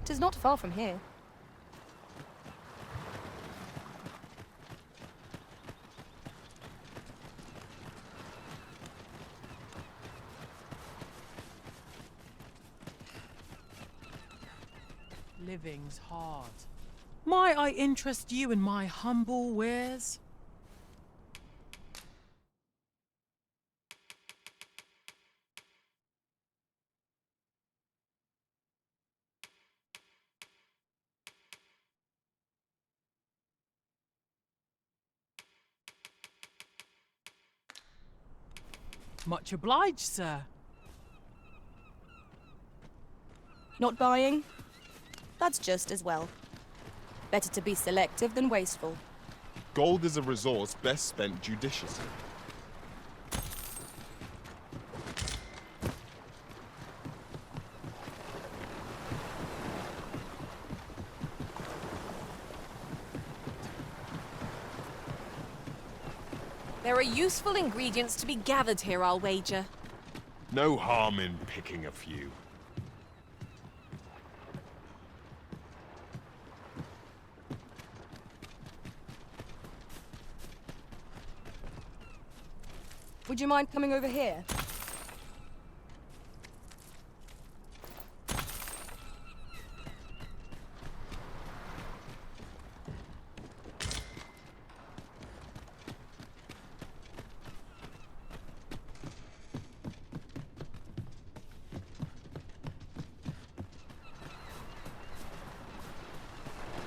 'Tis not far from here. Living's hard. Might I interest you in my humble wares? Much obliged, sir. Not buying? That's just as well. Better to be selective than wasteful. Gold is a resource best spent judiciously. There are useful ingredients to be gathered here, I'll wager. No harm in picking a few. Would you mind coming over here?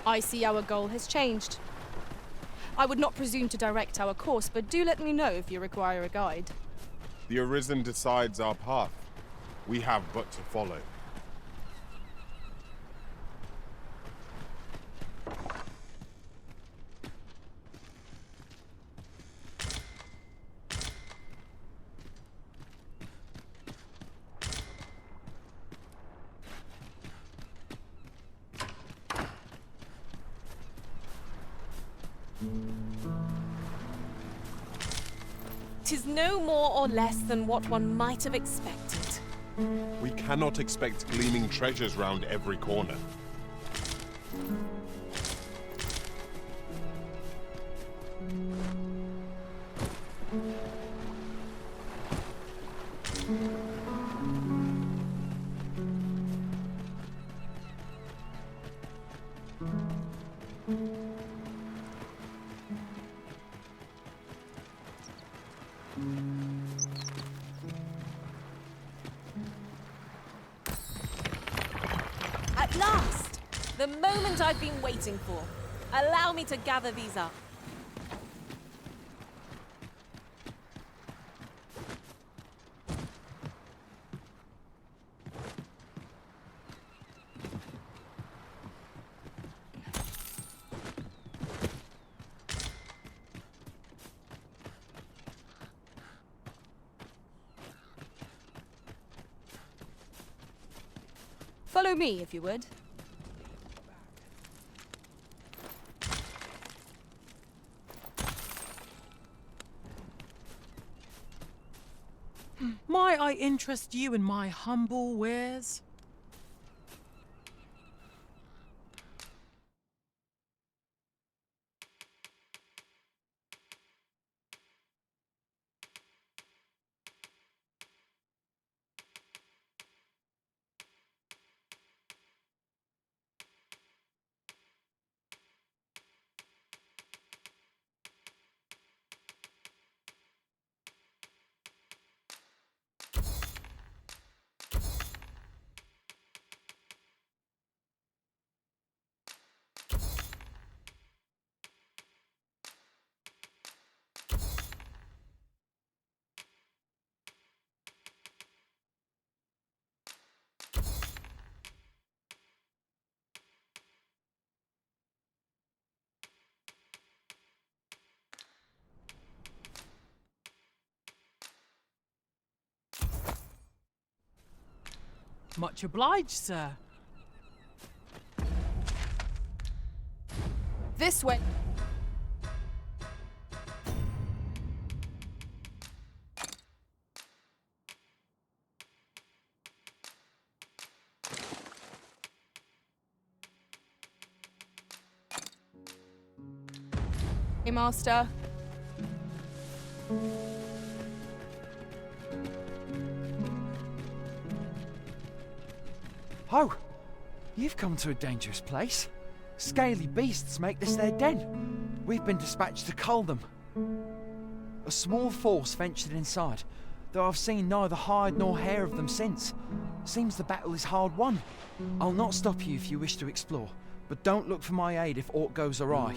I see our goal has changed. I would not presume to direct our course, but do let me know if you require a guide. The Arisen decides our path. We have but to follow. Tis no more or less than what one might have expected. We cannot expect gleaming treasures round every corner. At last! The moment I've been waiting for. Allow me to gather these up. Follow me, if you would. Might I interest you in my humble wares? Much obliged, sir. This way. Hey, Master. Oh, you've come to a dangerous place. Scaly beasts make this their den. We've been dispatched to cull them. A small force ventured inside, though I've seen neither hide nor hair of them since. Seems the battle is hard won. I'll not stop you if you wish to explore, but don't look for my aid if aught goes awry.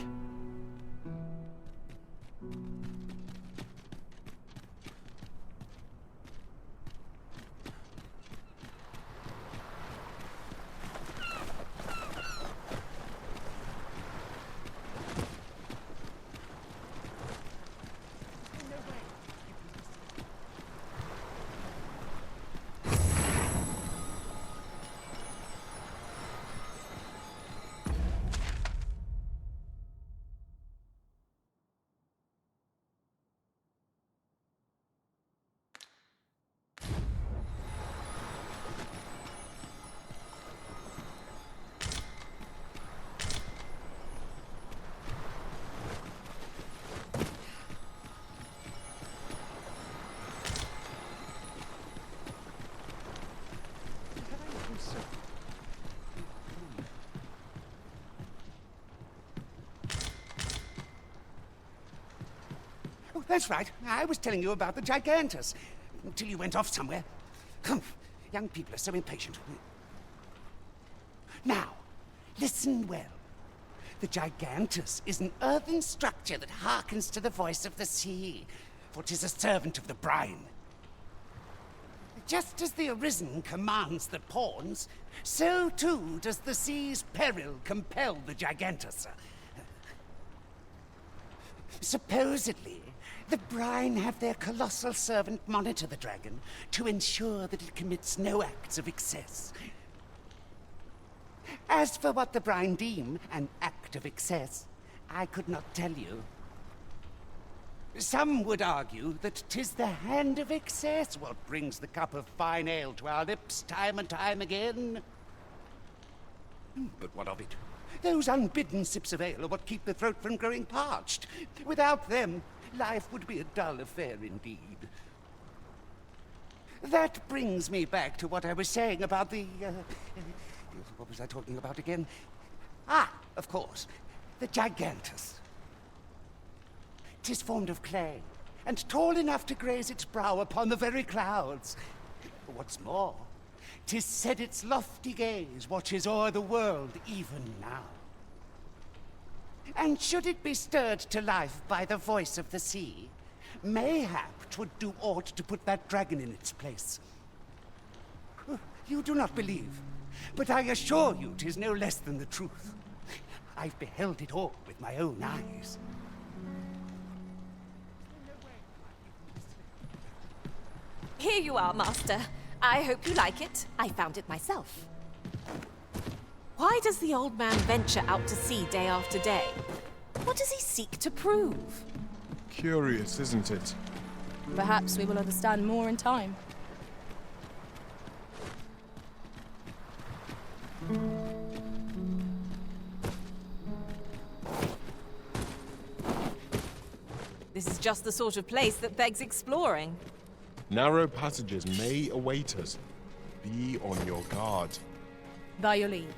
Oh, that's right. I was telling you about the Gigantus. Until you went off somewhere. Humph. Young people are so impatient. Now, listen well. The Gigantus is an earthen structure that hearkens to the voice of the sea, for 'tis a servant of the brine. Just as the Arisen commands the pawns, so too does the sea's peril compel the Gigantus. Supposedly, the brine have their colossal servant monitor the dragon to ensure that it commits no acts of excess. As for what the brine deem an act of excess, I could not tell you. Some would argue that 'tis the hand of excess what brings the cup of fine ale to our lips time and time again. But what of it? Those unbidden sips of ale are what keep the throat from growing parched. Without them, life would be a dull affair indeed. That brings me back to what I was saying about the... what was I talking about again? Ah, of course, the Gigantus. 'Tis formed of clay, and tall enough to graze its brow upon the very clouds. What's more, 'tis said its lofty gaze watches o'er the world even now. And should it be stirred to life by the voice of the sea, mayhap 'twould do aught to put that dragon in its place. You do not believe, but I assure you 'tis no less than the truth. I've beheld it all with my own eyes. Here you are, Master. I hope you like it. I found it myself. Why does the old man venture out to sea day after day? What does he seek to prove? Curious, isn't it? Perhaps we will understand more in time. This is just the sort of place that begs exploring. Narrow passages may await us. Be on your guard. By your leave.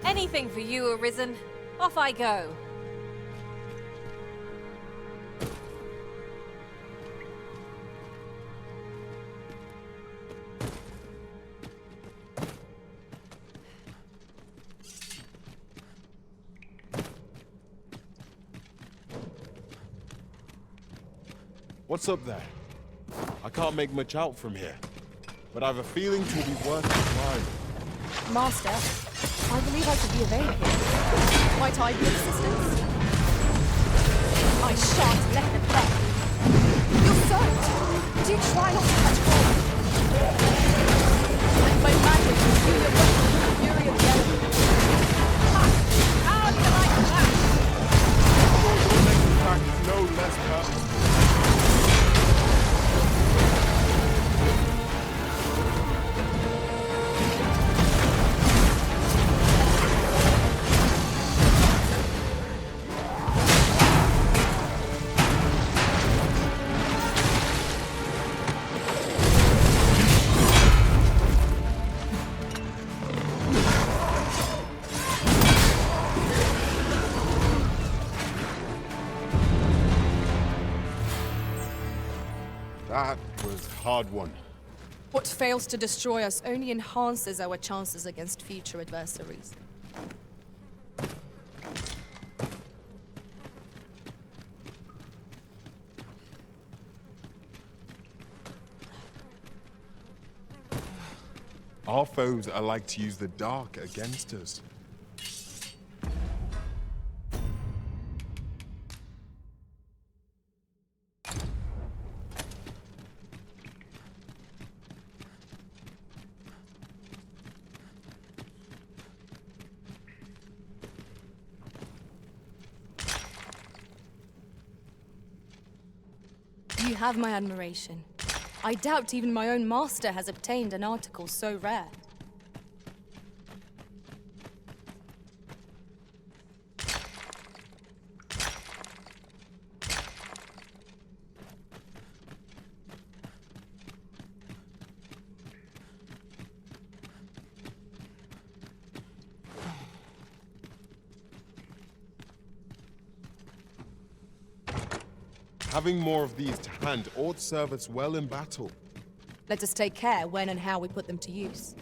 Anything for you, Arisen. Off I go. What's up there? I can't make much out from here, but I've a feeling it will be worth the climb. Master, I believe I could be of aid here. Might I be of assistance? I shan't let them back. You're served. Do try not to touch hold. Let my magic pursue your weapon with the fury of the elements. Ha! How do you like that? Will make the fact no less pertinent. That was a hard one. What fails to destroy us only enhances our chances against future adversaries. Our foes are like to use the dark against us. You have my admiration. I doubt even my own master has obtained an article so rare. Having more of these to hand ought serve us well in battle. Let us take care when and how we put them to use.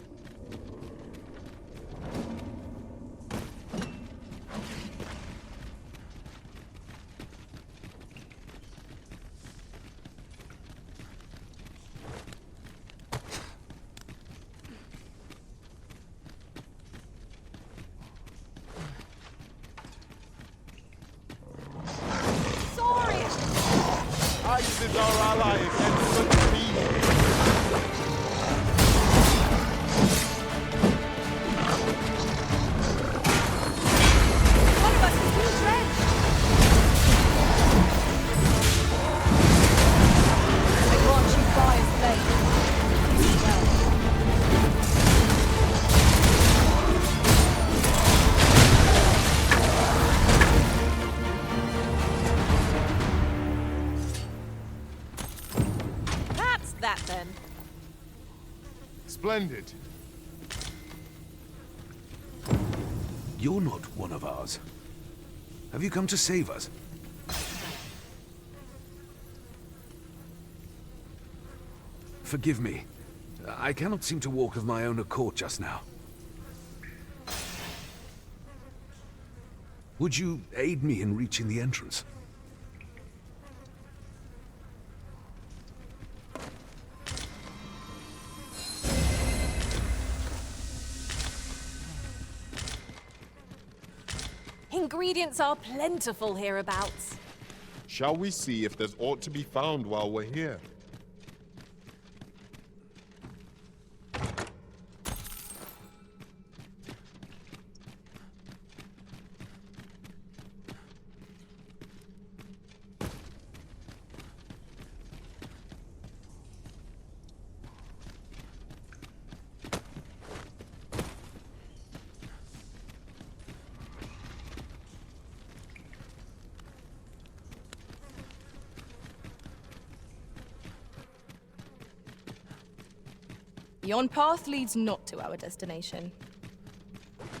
Ice is our ally against such beasts. One of us is being drenched! I grant you fire's blade. Use it well. That's that then. Splendid. You're not one of ours. Have you come to save us? Forgive me. I cannot seem to walk of my own accord just now. Would you aid me in reaching the entrance? Ingredients are plentiful hereabouts. Shall we see if there's aught to be found while we're here? Yon path leads not to our destination.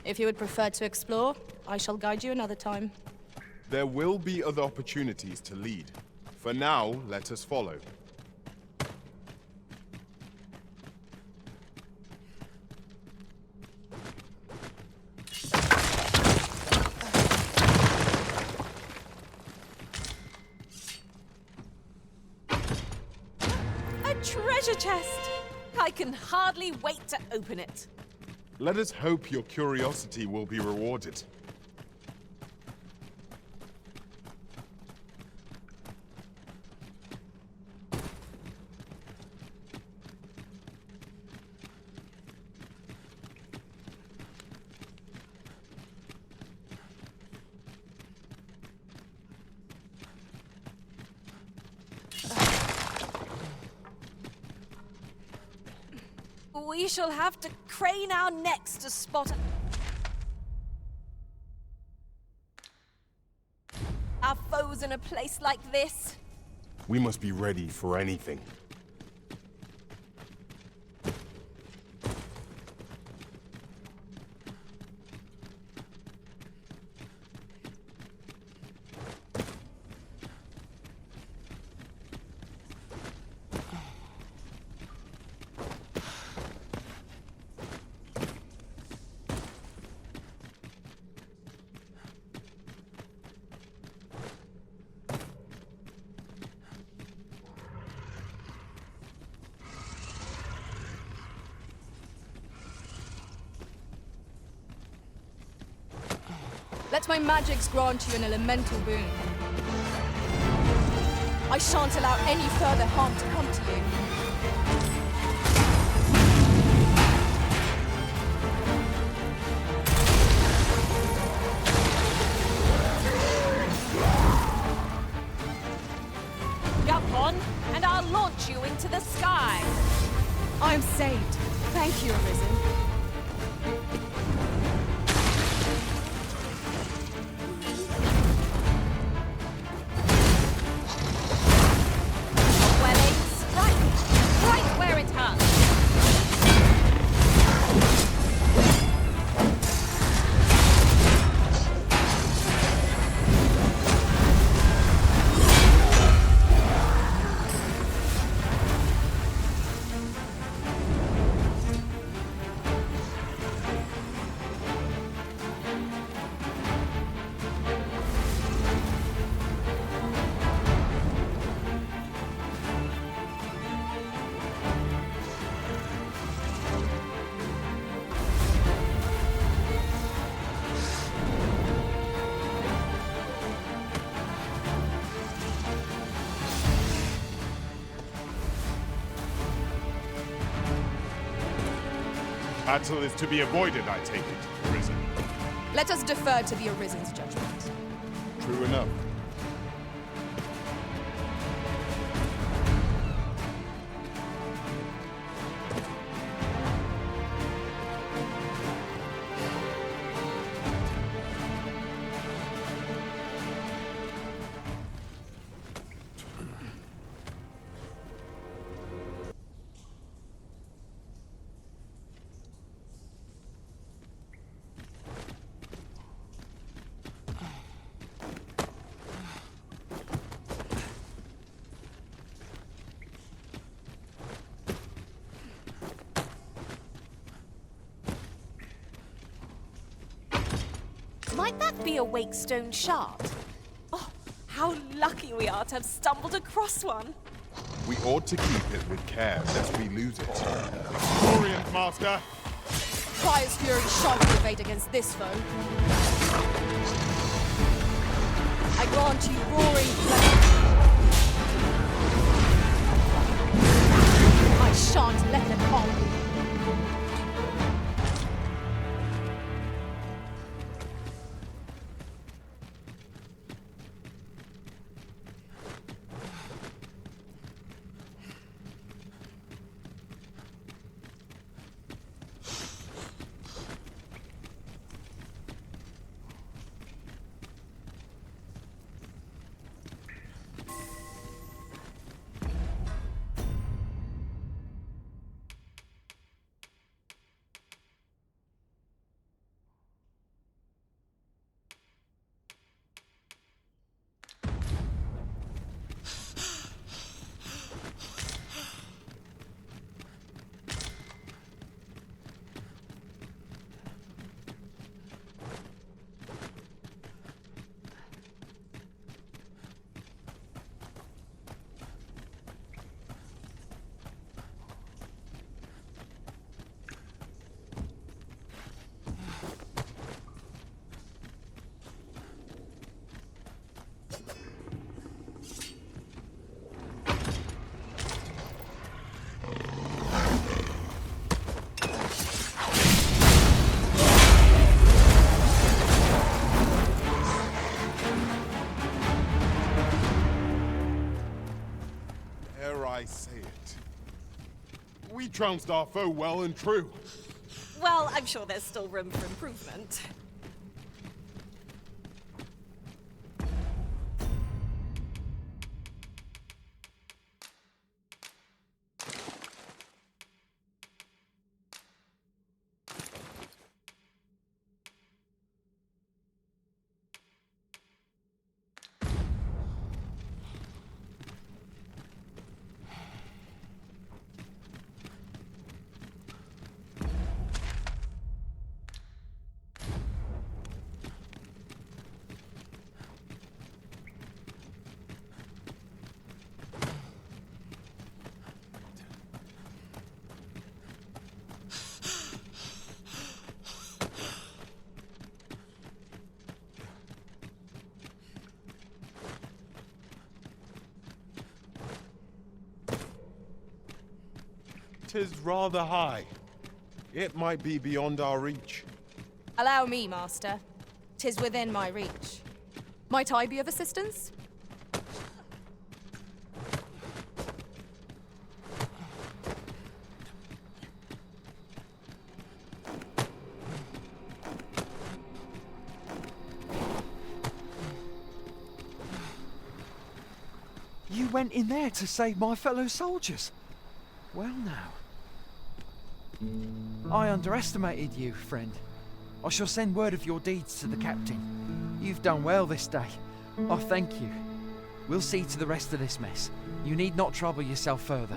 If you would prefer to explore, I shall guide you another time. There will be other opportunities to lead. For now, let us follow. A treasure chest! I can hardly wait to open it. Let us hope your curiosity will be rewarded. We shall have to crane our necks to spot our foes in a place like this. We must be ready for anything. Let my magics grant you an elemental boon. I shan't allow any further harm to come to you. Jump on, and I'll launch you into the sky. I am saved. Thank you, Arisen. Well-aimed strike, right where it hurts. Battle is to be avoided, I take it, Arisen. Let us defer to the Arisen's judgment. True enough. Might that be a Wakestone shard? Oh, how lucky we are to have stumbled across one. We ought to keep it with care, lest we lose it. Orient, Master! Fire's fury shan't evade against this foe. I grant you roaring flame. I shan't let them harm you. I say it. We trounced our foe well and true. Well, I'm sure there's still room for improvement. 'tis rather high. It might be beyond our reach. Allow me, Master. 'Tis within my reach. Might I be of assistance? You went in there to save my fellow soldiers. Well now. I underestimated you, friend. I shall send word of your deeds to the captain. You've done well this day. I thank you. We'll see to the rest of this mess. You need not trouble yourself further.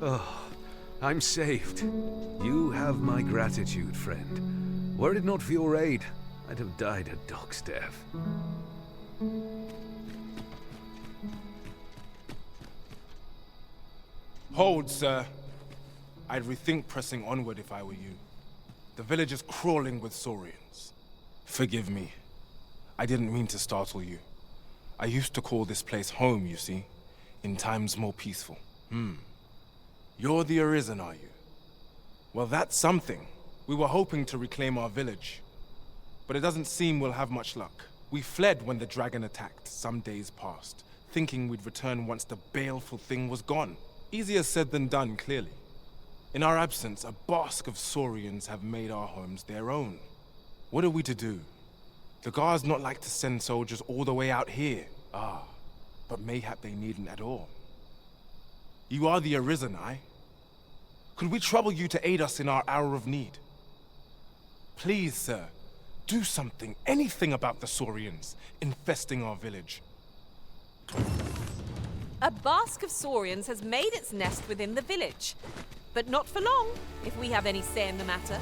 Oh, I'm saved. You have my gratitude, friend. Were it not for your aid, I'd have died a dog's death. Hold, sir. I'd rethink pressing onward if I were you. The village is crawling with saurians. Forgive me. I didn't mean to startle you. I used to call this place home, you see, in times more peaceful. You're the Arisen, are you? Well, that's something. We were hoping to reclaim our village. But it doesn't seem we'll have much luck. We fled when the dragon attacked some days past, thinking we'd return once the baleful thing was gone. Easier said than done, clearly. In our absence, a bask of saurians have made our homes their own. What are we to do? The guards not like to send soldiers all the way out here. But mayhap they needn't at all. You are the Arisen, aye? Could we trouble you to aid us in our hour of need? Please, sir, do something, anything about the saurians infesting our village. A bask of saurians has made its nest within the village. But not for long, if we have any say in the matter.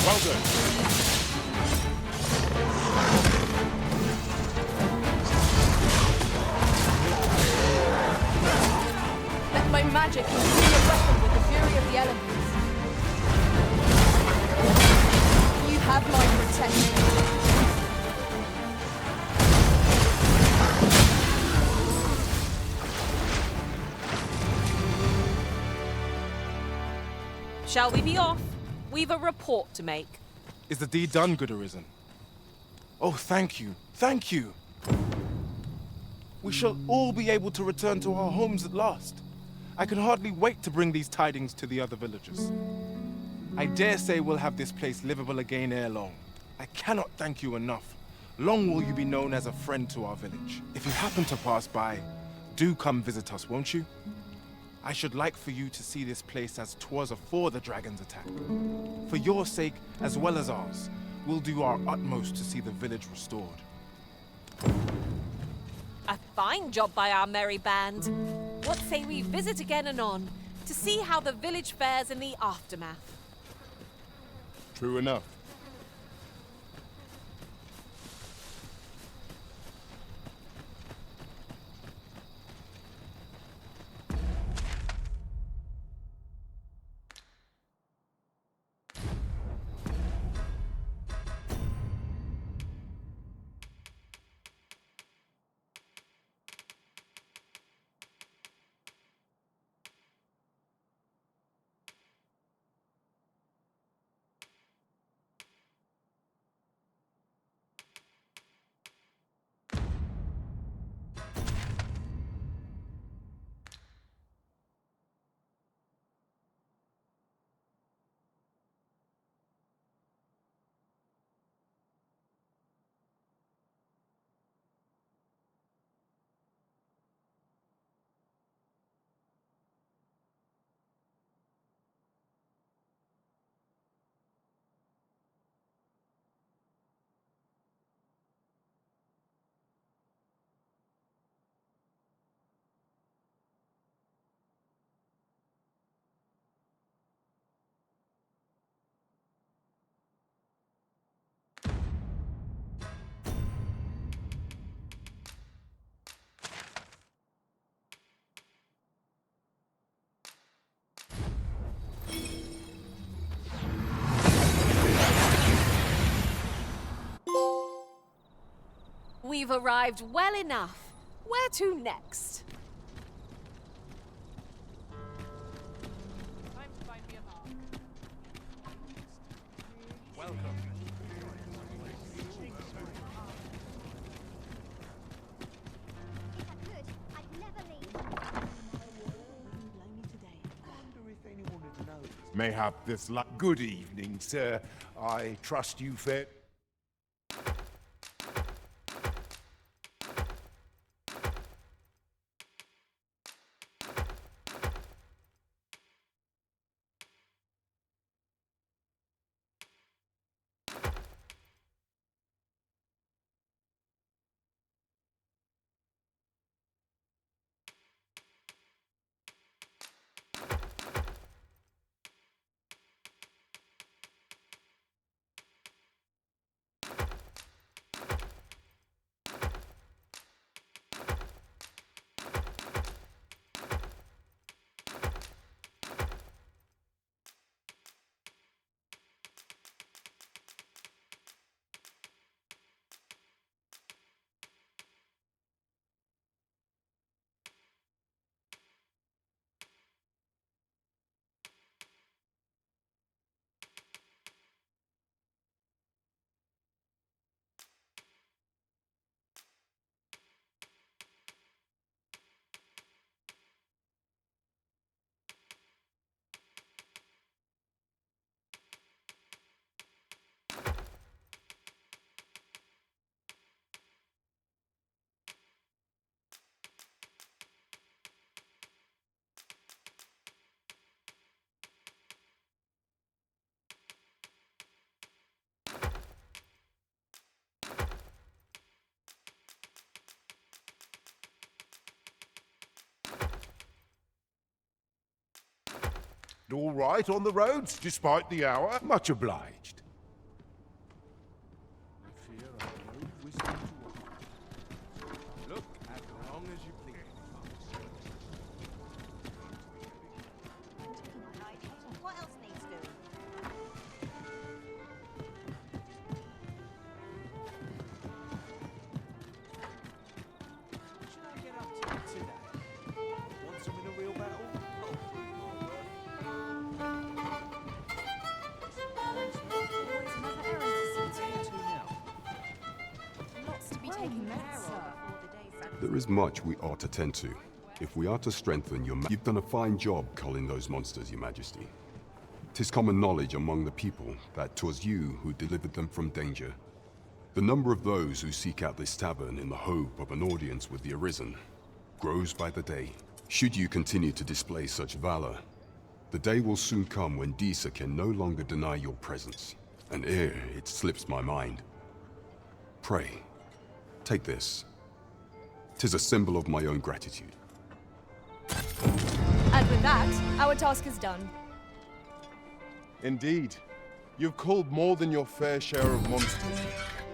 Well done. Let my magic imbue your weapon with the fury of the elements. You have my protection. Shall we be off? We've a report to make. Is the deed done, good Arisen? Oh, thank you, thank you. We shall all be able to return to our homes at last. I can hardly wait to bring these tidings to the other villagers. I dare say we'll have this place livable again ere long. I cannot thank you enough. Long will you be known as a friend to our village. If you happen to pass by, do come visit us, won't you? I should like for you to see this place as 'twas afore the dragon's attack. For your sake, as well as ours, we'll do our utmost to see the village restored. A fine job by our merry band. What say we visit again anon, to see how the village fares in the aftermath? True enough. We've arrived well enough. Where to next? Time to find me a mark. Mayhap this Good evening, sir. I trust you fared. All right on the roads, despite the hour? Much obliged. Look as long as you please. What else needs doing? What should I get up to today? Want some in a real battle? Lots to be taken care of before the day's There is much we ought to tend to. If we are to strengthen You've done a fine job culling those monsters, Your Majesty. 'Tis common knowledge among the people that 'twas you who delivered them from danger. The number of those who seek out this tavern in the hope of an audience with the Arisen grows by the day. Should you continue to display such valor, the day will soon come when Disa can no longer deny your presence. And ere it slips my mind, pray, take this. 'Tis a symbol of my own gratitude. And with that, our task is done. Indeed. You've culled more than your fair share of monsters.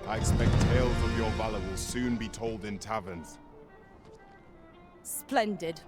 I expect tales of your valor will soon be told in taverns. Splendid.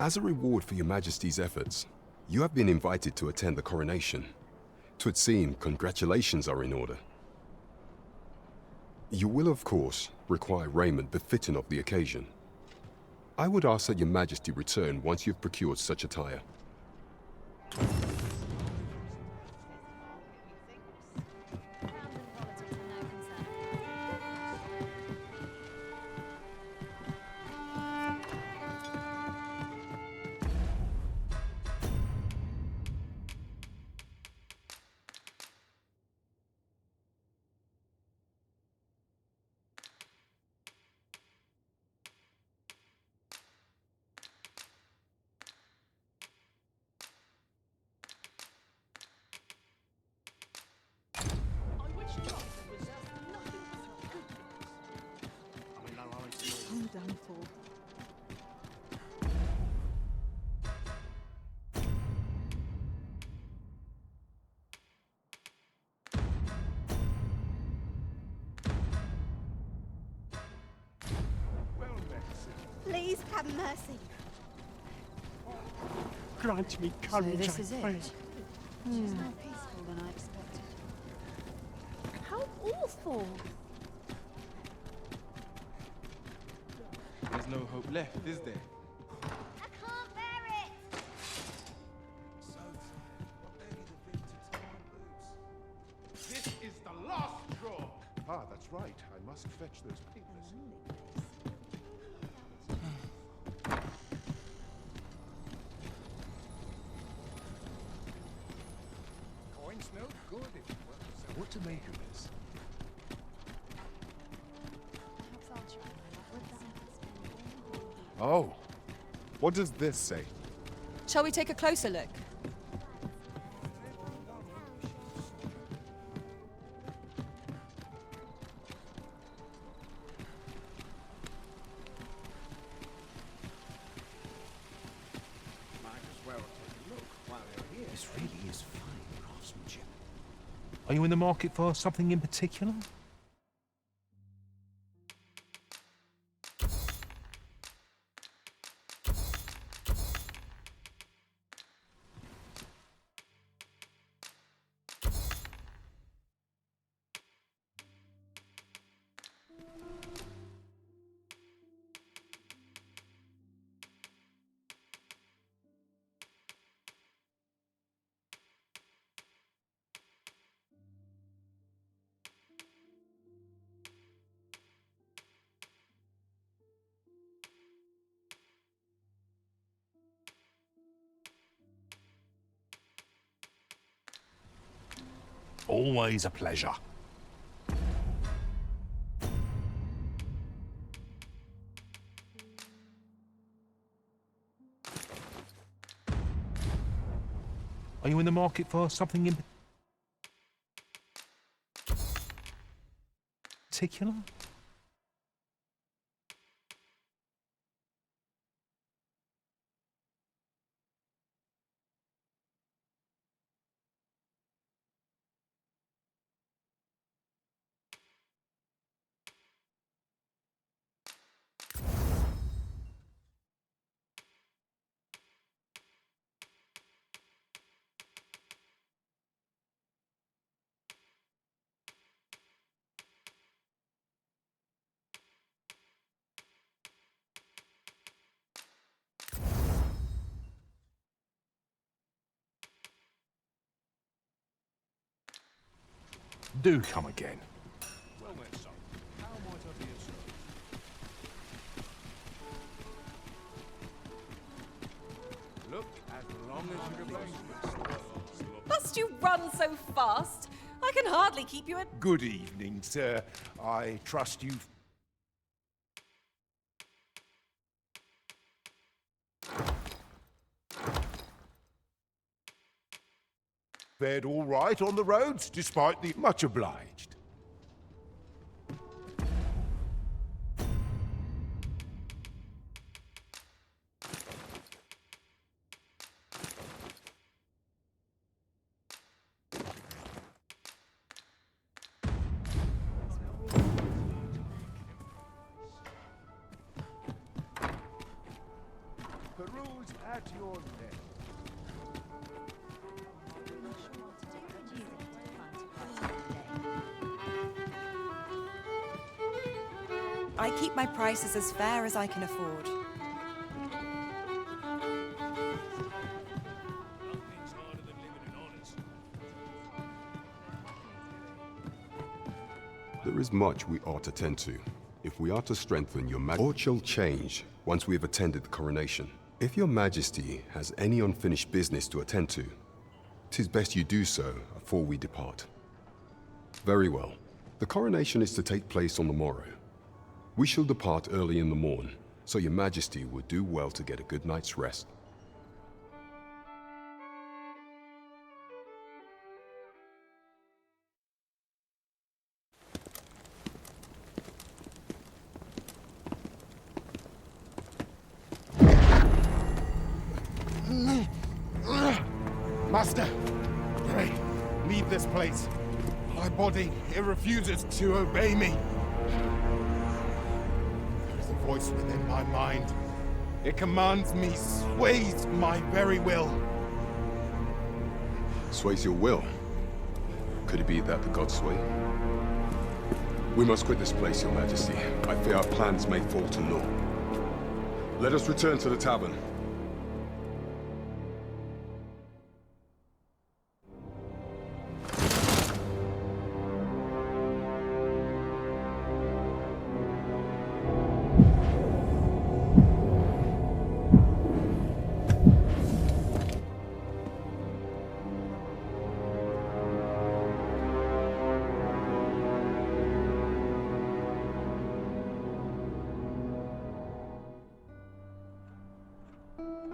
As a reward for Your Majesty's efforts, you have been invited to attend the coronation. 'Twould seem congratulations are in order. You will, of course, require raiment befitting of the occasion. I would ask that Your Majesty return once you've procured such attire. Please have mercy. Grant me courage, So this is I it. pray. Which is more peaceful than I expected. How awful! There's no hope left, is there? I can't bear it! This is the last straw! Ah, that's right. I must fetch those papers. Coin's no good if it works. So what to make of this? Perhaps I'll try my luck with that. Oh. What does this say? Shall we take a closer look? Might as well take a look while you're here. This really is fine craftsmanship. Are you in the market for something in particular? Always a pleasure. Are you in the market for something in particular? Do come again. Well then, son. How might I be of service? Look, as long as you remain. Must you run so fast? I can hardly keep you at... Good evening, sir. I trust you've... fared all right on the roads, despite the... Much obliged. Peruse at your neck. I keep my prices as fair as I can afford. Nothing's harder than living in honest. There is much we ought to tend to. If we are to strengthen your majesty, or shall change once we have attended the coronation. If your majesty has any unfinished business to attend to, 'tis best you do so afore we depart. Very well. The coronation is to take place on the morrow. We shall depart early in the morn, so your majesty would do well to get a good night's rest. Master! Pray, leave this place. My body, it refuses to obey me. There is a voice within my mind. It commands me, sways my very will. Sways your will? Could it be that the gods sway? We must quit this place, Your Majesty. I fear our plans may fall to naught. Let us return to the tavern.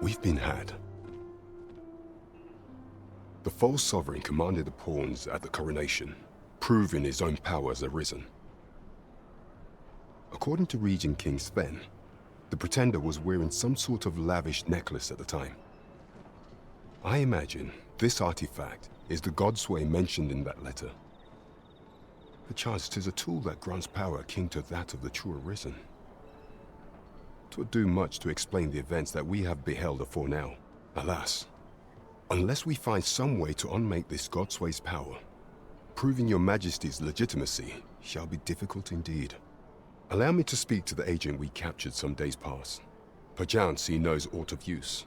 We've been had. The false sovereign commanded the pawns at the coronation, proving his own power has arisen. According to Regent King Sven, the pretender was wearing some sort of lavish necklace at the time. I imagine this artifact is the Godsway mentioned in that letter. Perchance 'tis a tool that grants power akin to that of the true arisen. 'Twould do much to explain the events that we have beheld afore now. Alas, unless we find some way to unmake this Godsway's power, proving your Majesty's legitimacy shall be difficult indeed. Allow me to speak to the agent we captured some days past. Perchance he knows aught of use.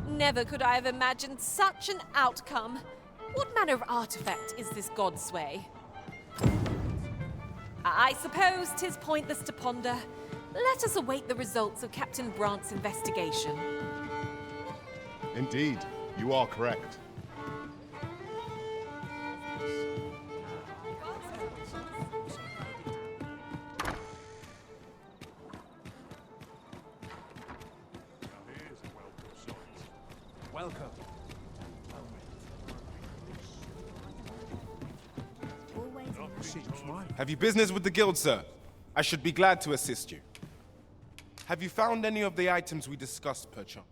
Never could I have imagined such an outcome. What manner of artifact is this Godsway? I suppose 'tis pointless to ponder. Let us await the results of Captain Brant's investigation. Indeed, you are correct. Welcome. Have you business with the guild, sir? I should be glad to assist you. Have you found any of the items we discussed, perchance?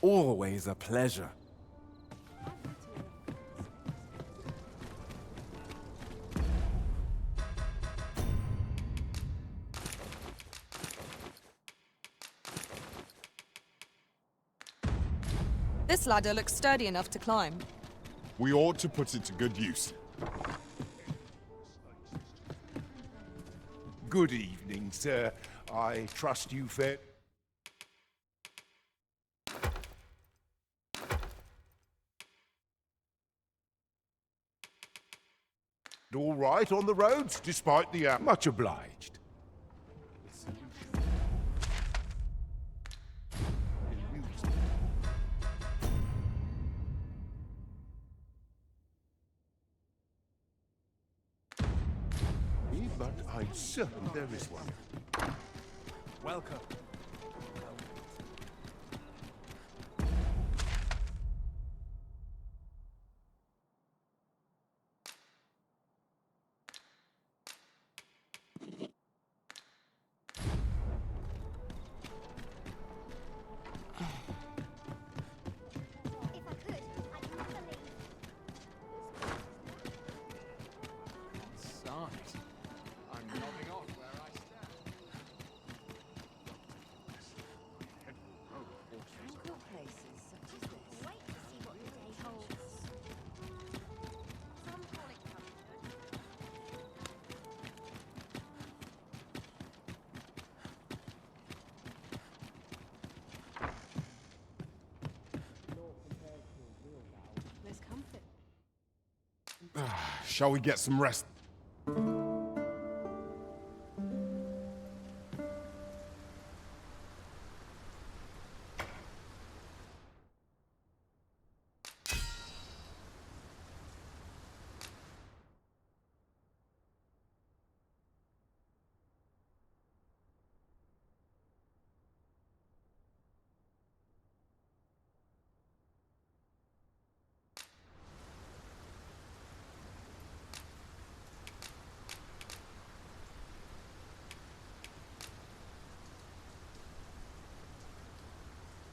Always a pleasure. This ladder looks sturdy enough to climb. We ought to put it to good use. Good evening, sir. I trust you fared all right on the roads, despite the much obliged. But I'm certain there is one. Welcome. Shall we get some rest?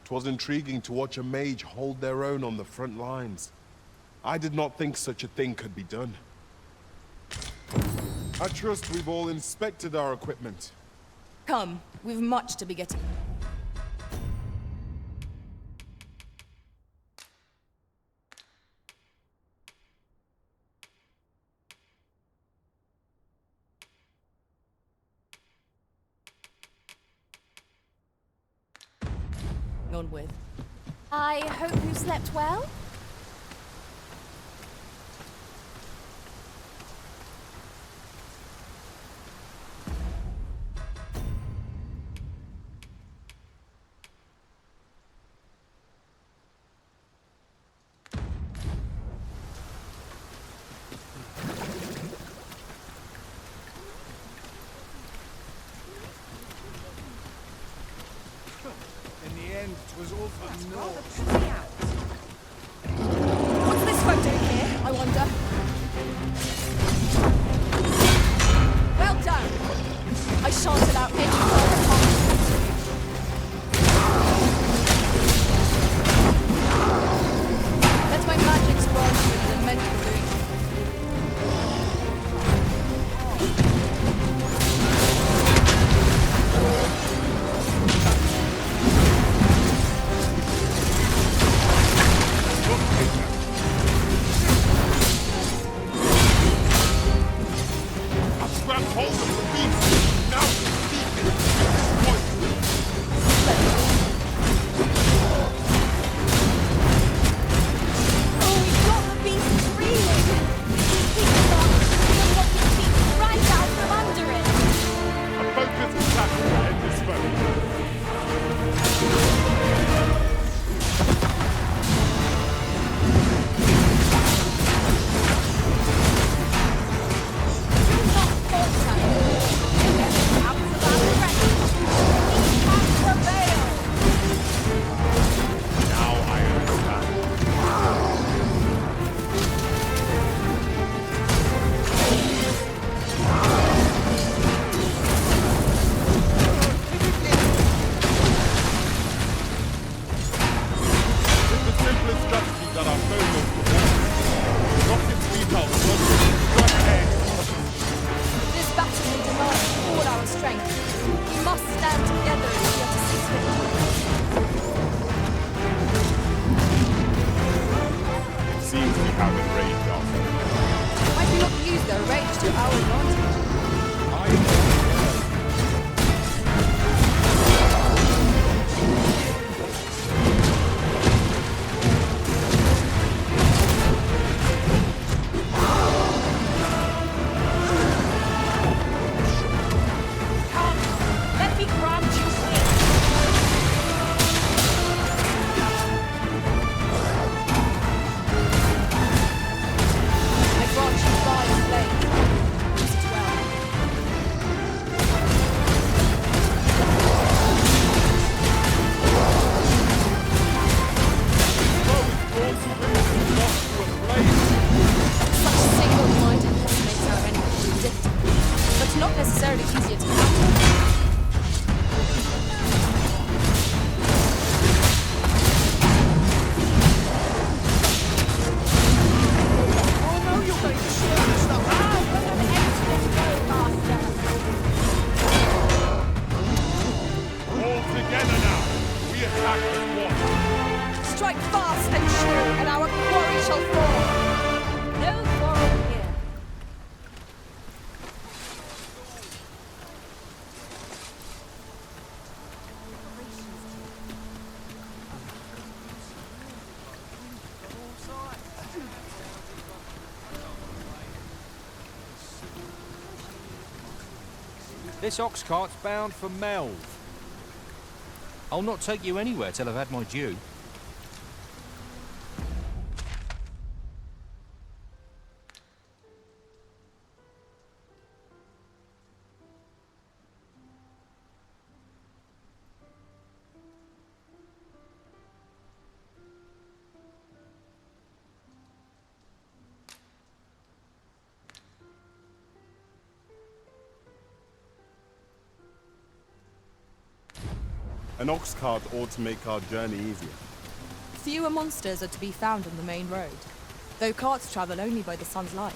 Twas intriguing to watch a mage hold their own on the front lines. I did not think such a thing could be done. I trust we've all inspected our equipment. Come, we've much to be getting. On with. I hope you slept well? Was all for naught. What's this folk doing here, I wonder? Well done! I shan't allow any further harm. Let my magics grant you an immense boon. Grab hold of the beast! Now speak it! that our foes will rockets leap out, strike ahead. This battle will demand all our strength. We must stand together if we are to succeed. Seems we have enraged our foes. Might we not use their rage to our advantage? This ox cart's bound for Melv. I'll not take you anywhere till I've had my due. An ox cart ought to make our journey easier. Fewer monsters are to be found on the main road, though carts travel only by the sun's light.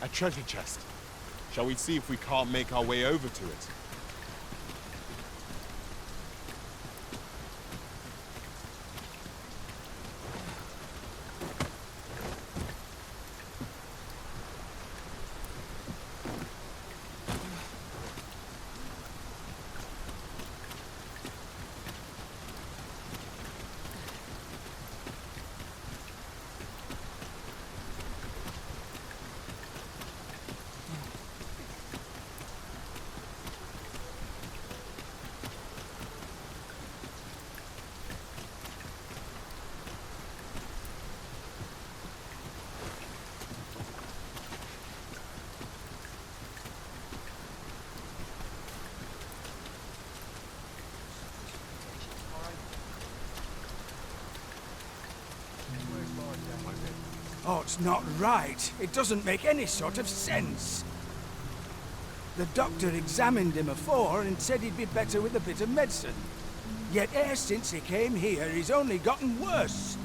A treasure chest. Shall we see if we can't make our way over to it? Oh, it's not right. It doesn't make any sort of sense. The doctor examined him afore and said he'd be better with a bit of medicine. Yet ever since he came here, he's only gotten worse.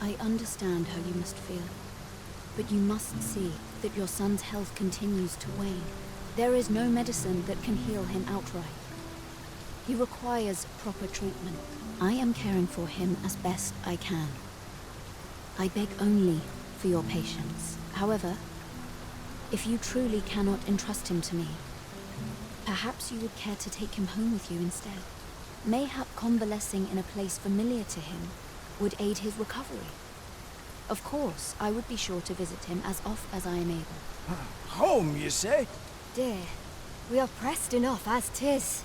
I understand how you must feel. But you must see that your son's health continues to wane. There is no medicine that can heal him outright. He requires proper treatment. I am caring for him as best I can. I beg only for your patience. However, if you truly cannot entrust him to me, perhaps you would care to take him home with you instead. Mayhap convalescing in a place familiar to him would aid his recovery. Of course, I would be sure to visit him as oft as I am able. Home, you say? Dear, we are pressed enough as 'tis.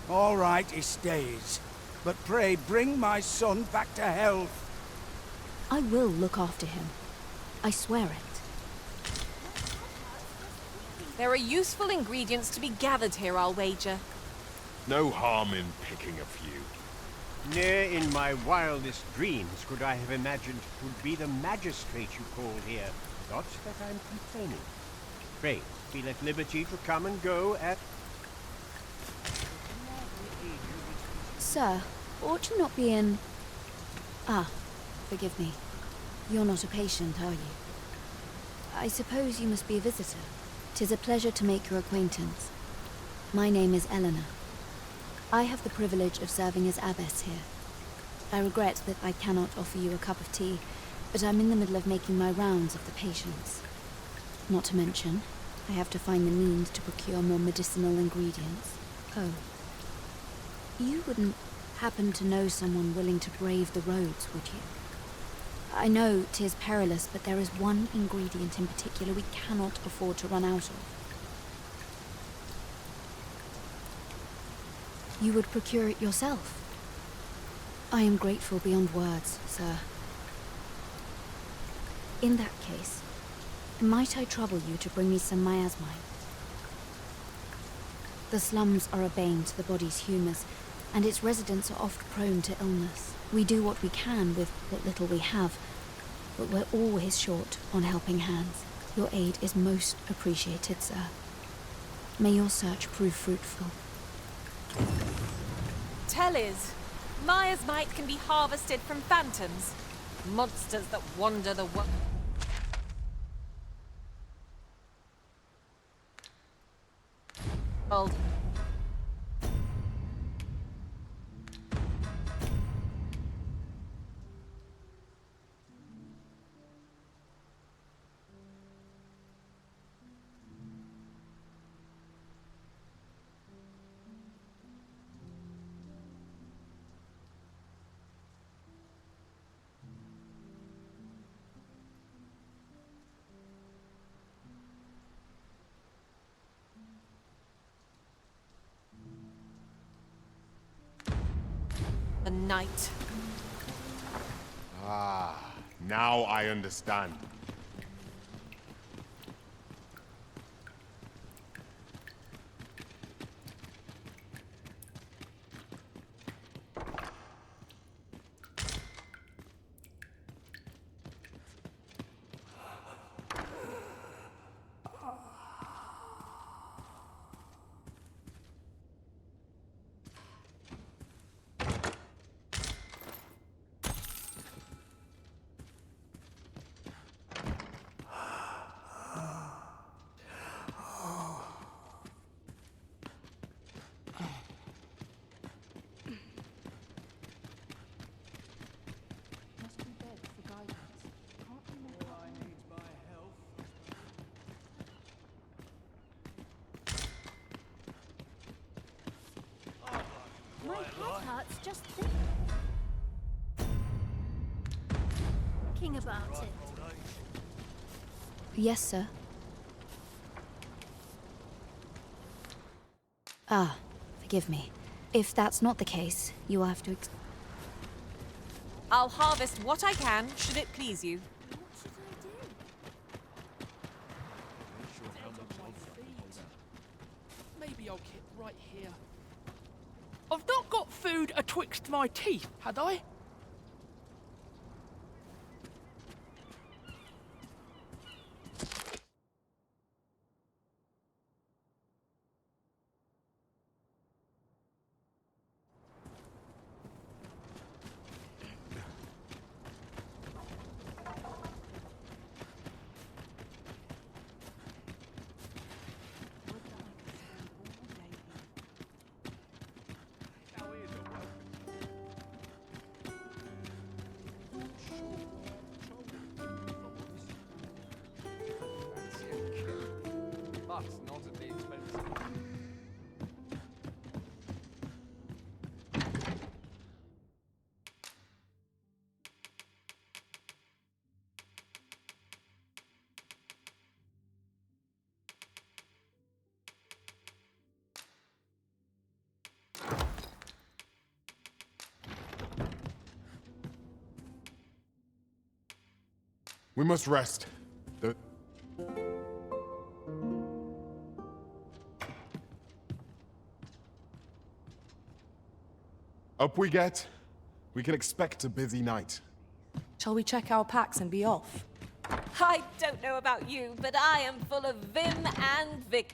All right, he stays. But pray bring my son back to health. I will look after him. I swear it. There are useful ingredients to be gathered here, I'll wager. No harm in picking a few. Ne'er in my wildest dreams could I have imagined 'twould be the magistrate you called here. Not that I'm complaining. Pray, feel at liberty to come and go at... Sir, ought you not be in... Ah, forgive me. You're not a patient, are you? I suppose you must be a visitor. 'Tis a pleasure to make your acquaintance. My name is Eleanor. I have the privilege of serving as abbess here. I regret that I cannot offer you a cup of tea, but I'm in the middle of making my rounds of the patients. Not to mention, I have to find the means to procure more medicinal ingredients. Oh. You wouldn't happen to know someone willing to brave the roads, would you? I know 'tis perilous, but there is one ingredient in particular we cannot afford to run out of. You would procure it yourself? I am grateful beyond words, sir. In that case, might I trouble you to bring me some miasmite? The slums are a bane to the body's humours, and its residents are oft prone to illness. We do what we can with what little we have, but we're always short on helping hands. Your aid is most appreciated, sir. May your search prove fruitful. Tell is, miasmite can be harvested from phantoms, monsters that wander the world. The night. Ah, now I understand. My head hurts just thinking about it. Yes, sir. Ah, forgive me. If that's not the case, you will have to I'll harvest what I can, should it please you. Maybe I'll keep right here. I've not got food atwixt my teeth, had I? We must rest. Up we get. We can expect a busy night. Shall we check our packs and be off? I don't know about you, but I am full of vim and vigor.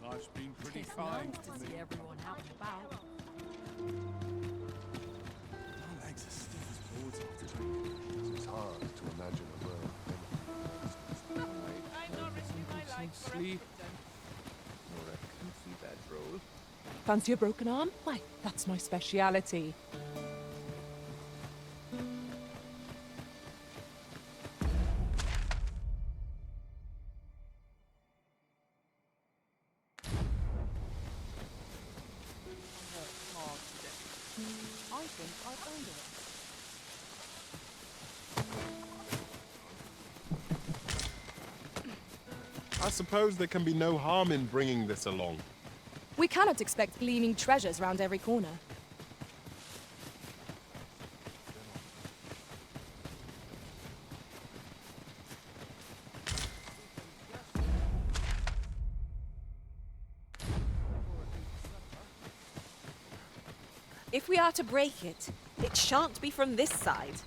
Life's been pretty It's fine nice to see everyone out and about. My legs are stiff as boards after drinking. It's hard to imagine a world I'm not risking my life for a sleep or a comfy bedroll. Fancy a broken arm? Why, that's my speciality. I think I've earned it. I suppose there can be no harm in bringing this along. We cannot expect gleaming treasures round every corner. If we are to break it, it shan't be from this side.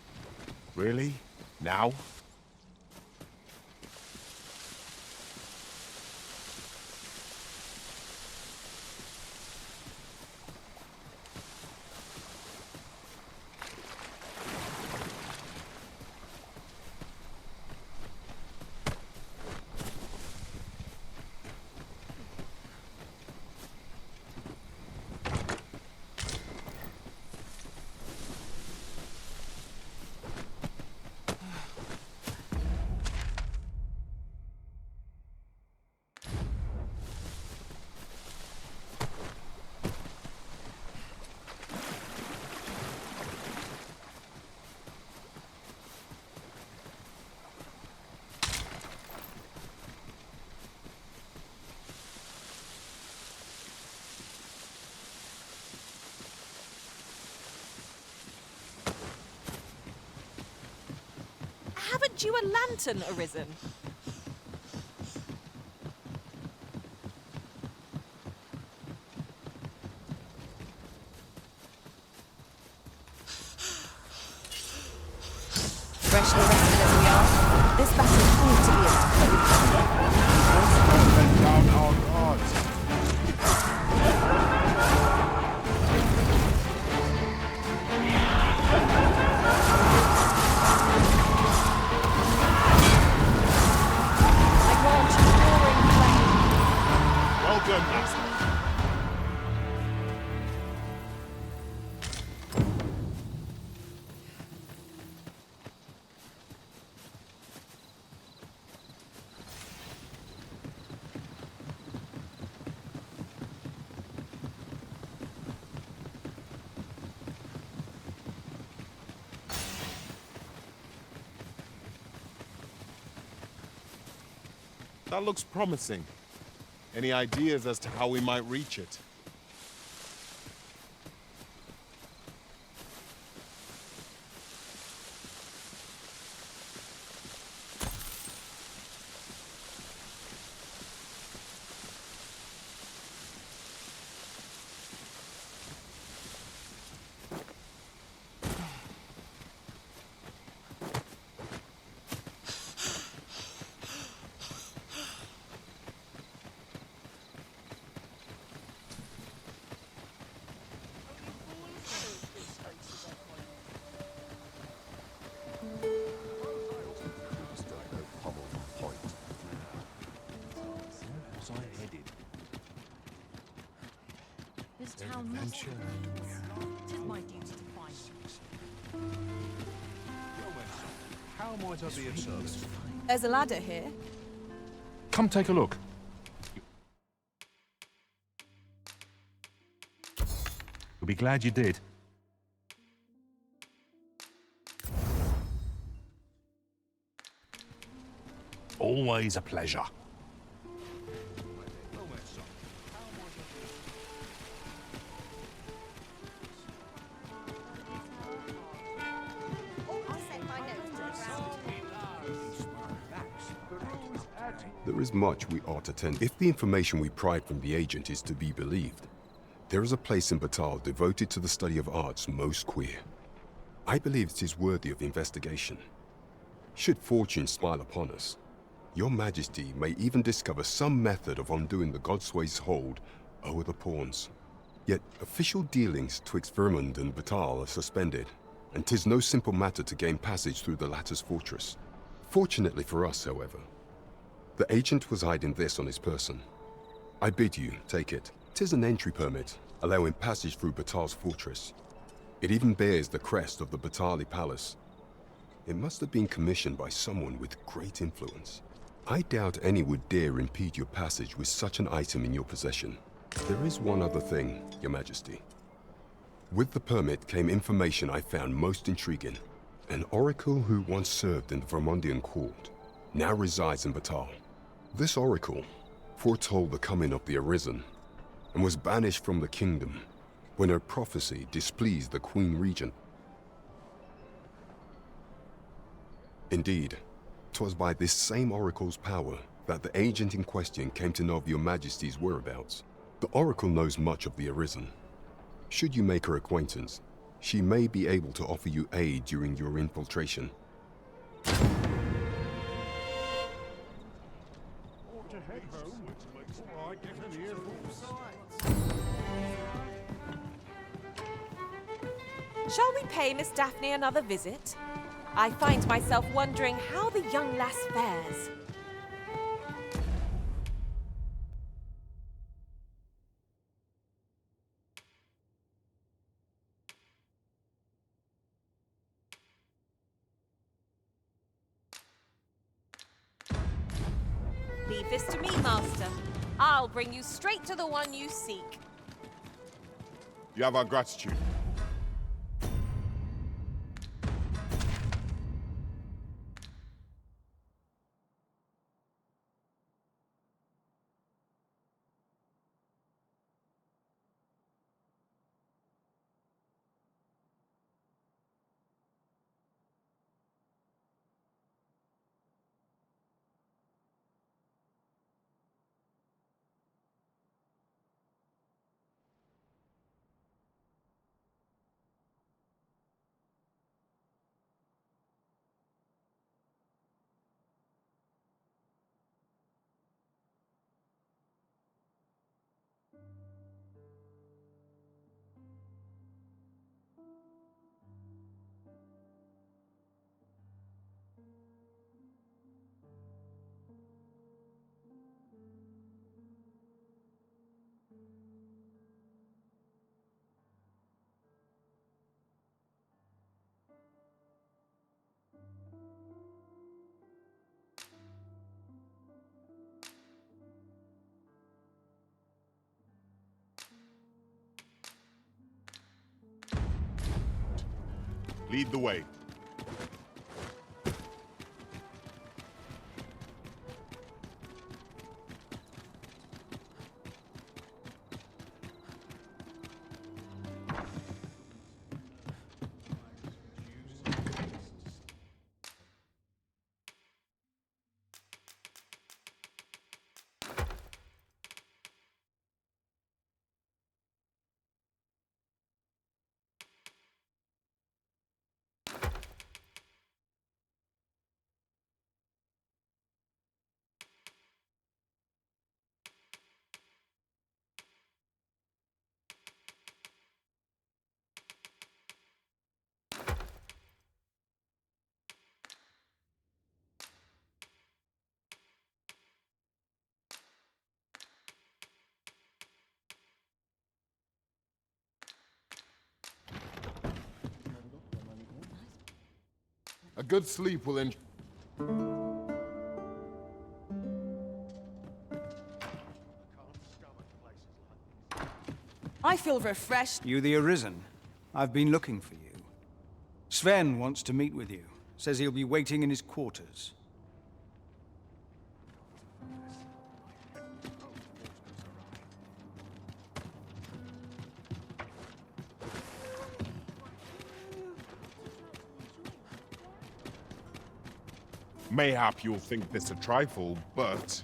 Really? Now? Haven't you a lantern arisen? Freshly rested as we are, this battle ought to be Let down our guards. Well done, Master. That looks promising. Any ideas as to how we might reach it? This town must be. Tis my duty to find them. How might I be of service? There's a ladder here. Come take a look. be glad you did. Always a pleasure. There is much we ought to tend. If the information we pried from the agent is to be believed, there is a place in Batal devoted to the study of arts most queer. I believe it is worthy of investigation. Should fortune smile upon us, Your Majesty may even discover some method of undoing the Godsway's hold over the pawns. Yet official dealings twixt Vermund and Batal are suspended, and 'tis no simple matter to gain passage through the latter's fortress. Fortunately for us, however, the agent was hiding this on his person. I bid you take it. 'Tis an entry permit, allowing passage through Batal's fortress. It even bears the crest of the Batali Palace. It must have been commissioned by someone with great influence. I doubt any would dare impede your passage with such an item in your possession. There is one other thing, Your Majesty. With the permit came information I found most intriguing. An oracle who once served in the Vermundian court now resides in Batal. This oracle foretold the coming of the Arisen and was banished from the kingdom when her prophecy displeased the Queen Regent. Indeed, 'twas by this same oracle's power that the agent in question came to know of Your Majesty's whereabouts. The oracle knows much of the Arisen. Should you make her acquaintance, she may be able to offer you aid during your infiltration. Shall we pay Miss Daphne another visit? I find myself wondering how the young lass fares. Leave this to me, Master. I'll bring you straight to the one you seek. You have our gratitude. Lead the way. A good sleep will ensure. I feel refreshed. You the Arisen? I've been looking for you. Sven wants to meet with you. Says he'll be waiting in his quarters. Mayhap you'll think this a trifle, but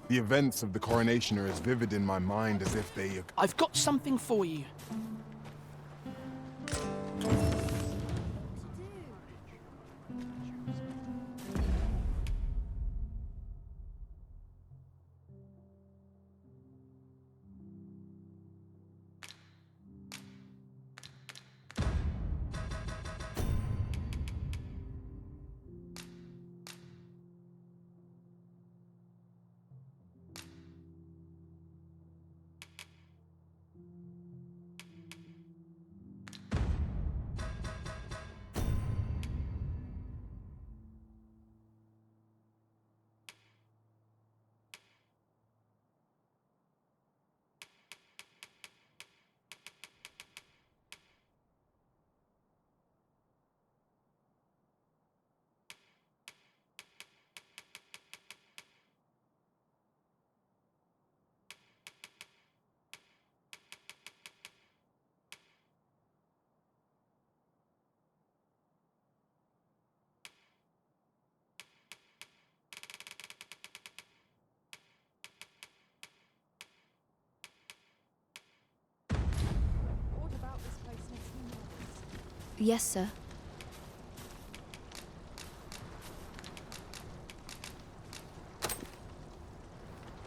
the events of the coronation are as vivid in my mind as if they... I've got something for you. Yes, sir.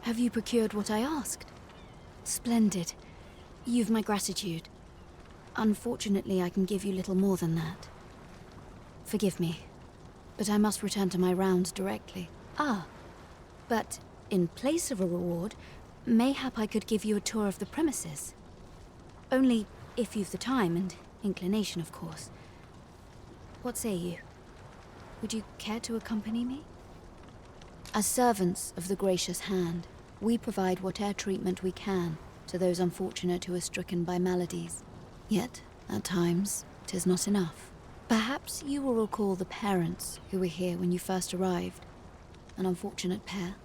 Have you procured what I asked? Splendid. You've my gratitude. Unfortunately, I can give you little more than that. Forgive me, but I must return to my rounds directly. Ah, but in place of a reward, mayhap I could give you a tour of the premises. Only if you've the time and inclination, of course. What say you? Would you care to accompany me? As servants of the gracious hand, we provide whate'er treatment we can to those unfortunate who are stricken by maladies. Yet, at times, 'tis not enough. Perhaps you will recall the parents who were here when you first arrived. An unfortunate pair.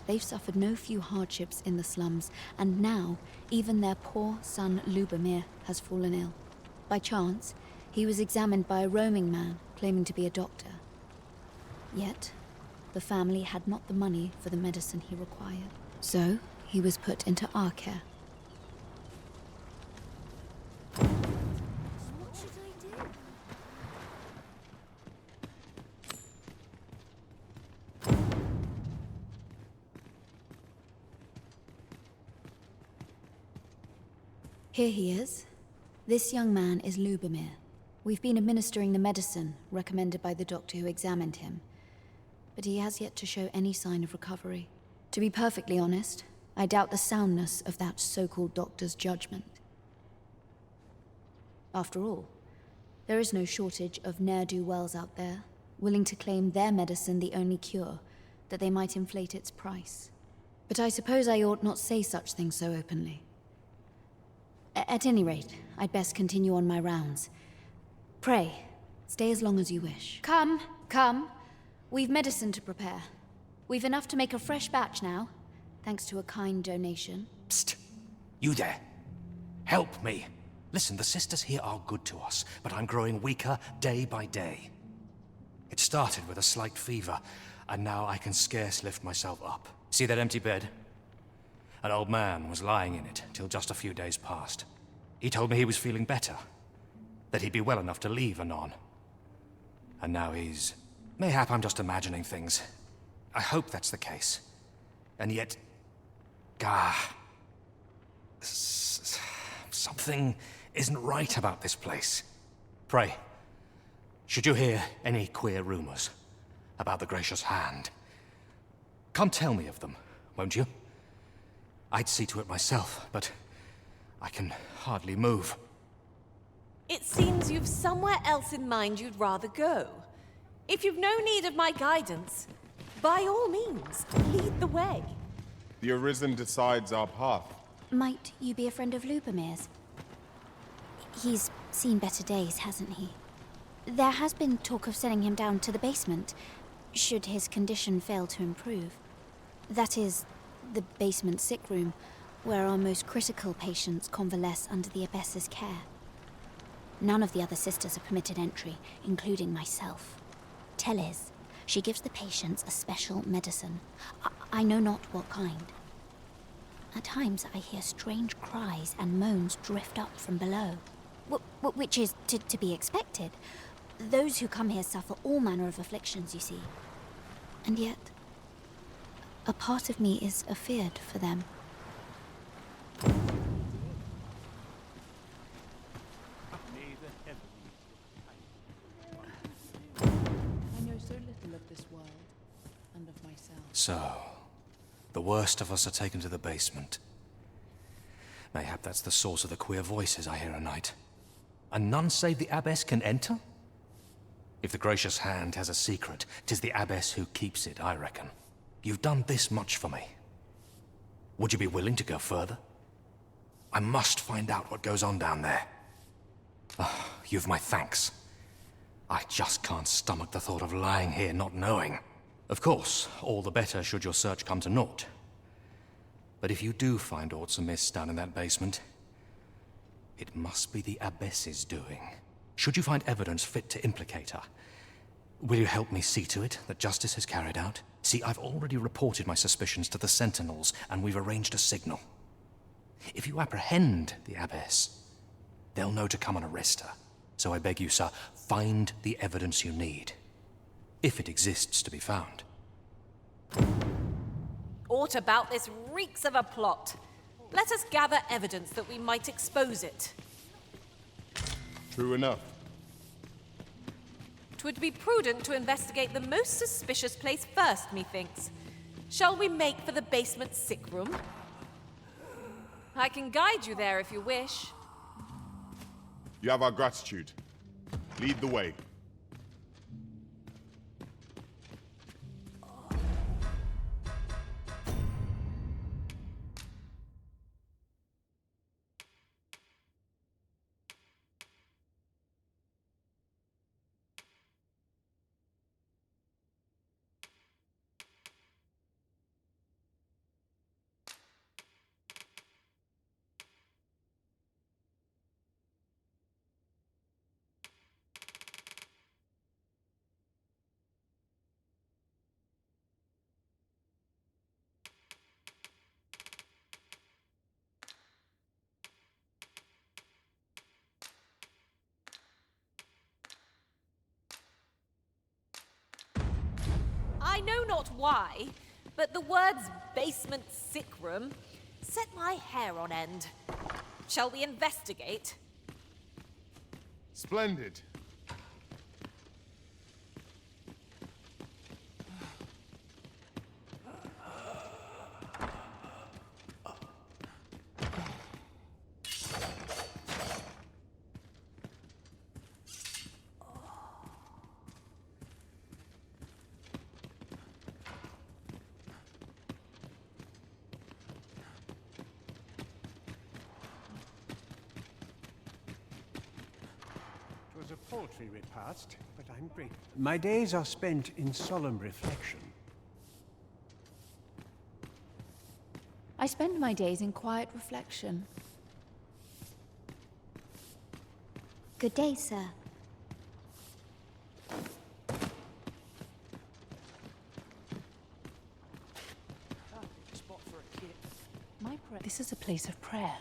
They've suffered no few hardships in the slums, and now even their poor son Lubomir has fallen ill. By chance, he was examined by a roaming man claiming to be a doctor. Yet, the family had not the money for the medicine he required. So, he was put into our care. What should I do? Here he is. This young man is Lubomir. We've been administering the medicine recommended by the doctor who examined him, but he has yet to show any sign of recovery. To be perfectly honest, I doubt the soundness of that so-called doctor's judgment. After all, there is no shortage of ne'er-do-wells out there, willing to claim their medicine the only cure, that they might inflate its price. But I suppose I ought not say such things so openly. At any rate, I'd best continue on my rounds. Pray, stay as long as you wish. Come, come. We've medicine to prepare. We've enough to make a fresh batch now, thanks to a kind donation. Psst! You there! Help me! Listen, the sisters here are good to us, but I'm growing weaker day by day. It started with a slight fever, and now I can scarce lift myself up. See that empty bed? An old man was lying in it till just a few days past. He told me he was feeling better, that he'd be well enough to leave anon. And now he's... Mayhap I'm just imagining things. I hope that's the case. And yet... Gah... Something isn't right about this place. Pray, should you hear any queer rumors about the Gracious Hand, come tell me of them, won't you? I'd see to it myself, but I can hardly move. It seems you've somewhere else in mind you'd rather go. If you've no need of my guidance, by all means, lead the way. The Arisen decides our path. Might you be a friend of Lubomir's? He's seen better days, hasn't he? There has been talk of sending him down to the basement, should his condition fail to improve. That is, the basement sick room, where our most critical patients convalesce under the Abbess's care. None of the other sisters are permitted entry, including myself. Teles, she gives the patients a special medicine. I know not what kind. At times I hear strange cries and moans drift up from below. Which is to be expected. Those who come here suffer all manner of afflictions, you see. And yet, a part of me is afeard for them. I know so little of this world and of myself. So, the worst of us are taken to the basement. Mayhap that's the source of the queer voices I hear at night. And none save the Abbess can enter? If the gracious hand has a secret, 'tis the Abbess who keeps it, I reckon. You've done this much for me. Would you be willing to go further? I must find out what goes on down there. Oh, you've my thanks. I just can't stomach the thought of lying here not knowing. Of course, all the better should your search come to naught. But if you do find aught amiss down in that basement, it must be the Abbess's doing. Should you find evidence fit to implicate her, will you help me see to it that justice is carried out? See, I've already reported my suspicions to the Sentinels, and we've arranged a signal. If you apprehend the Abbess, they'll know to come and arrest her. So I beg you, sir, find the evidence you need, if it exists to be found. Aught about this reeks of a plot. Let us gather evidence that we might expose it. True enough. 'Twould be prudent to investigate the most suspicious place first, methinks. Shall we make for the basement sick room? I can guide you there if you wish. You have our gratitude. Lead the way. I know not why, but the words basement sick room set my hair on end. Shall we investigate? Splendid. A paltry repast, but I'm grateful. My days are spent in solemn reflection. I spend my days in quiet reflection. Good day, sir. This is a place of prayer.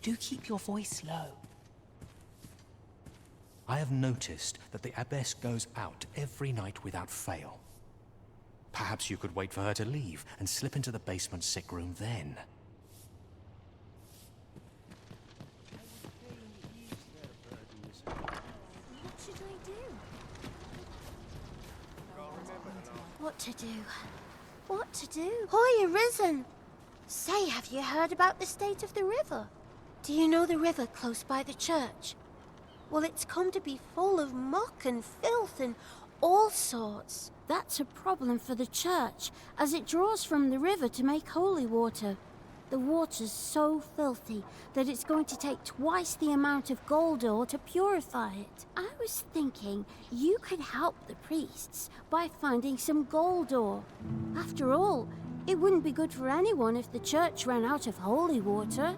Do keep your voice low. I have noticed that the Abbess goes out every night without fail. Perhaps you could wait for her to leave and slip into the basement sick room then. What should I do? What to do? What to do? Hoy, Arisen! Say, have you heard about the state of the river? Do you know the river close by the church? Well, it's come to be full of muck and filth and all sorts. That's a problem for the church, as it draws from the river to make holy water. The water's so filthy that it's going to take twice the amount of gold ore to purify it. I was thinking you could help the priests by finding some gold ore. After all, it wouldn't be good for anyone if the church ran out of holy water.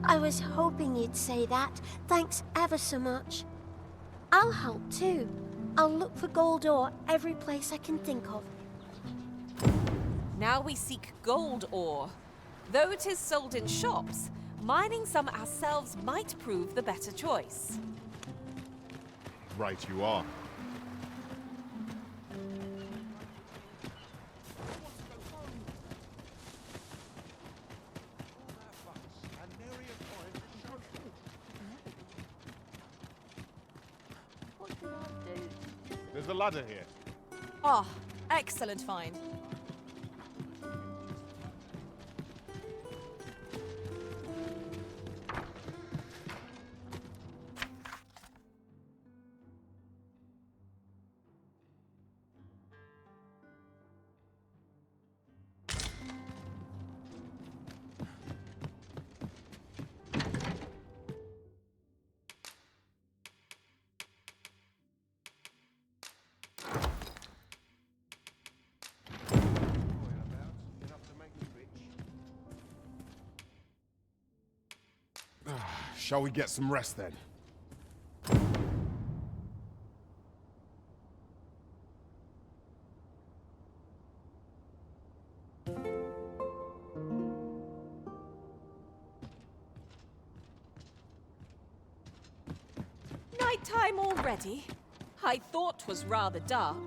I was hoping you'd say that. Thanks ever so much. I'll help too. I'll look for gold ore every place I can think of. Now we seek gold ore. Though it is sold in shops, mining some ourselves might prove the better choice. Right you are. There's a ladder here. Ah, excellent find. Shall we get some rest then? Nighttime already? I thought 'twas rather dark.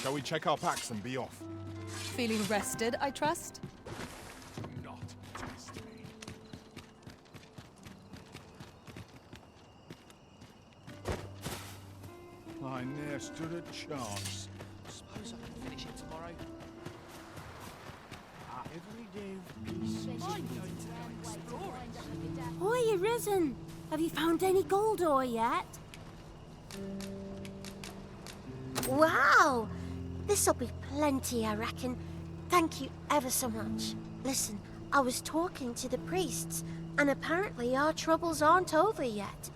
Shall we check our packs and be off? Feeling rested, I trust? Not test me. I ne'er stood a chance. Suppose I can finish it tomorrow. Our everyday peace. I'm going to go exploring. Oi, Arisen! Have you found any gold ore yet? Wow! This'll be plenty, I reckon. Thank you ever so much. Listen, I was talking to the priests, and apparently our troubles aren't over yet.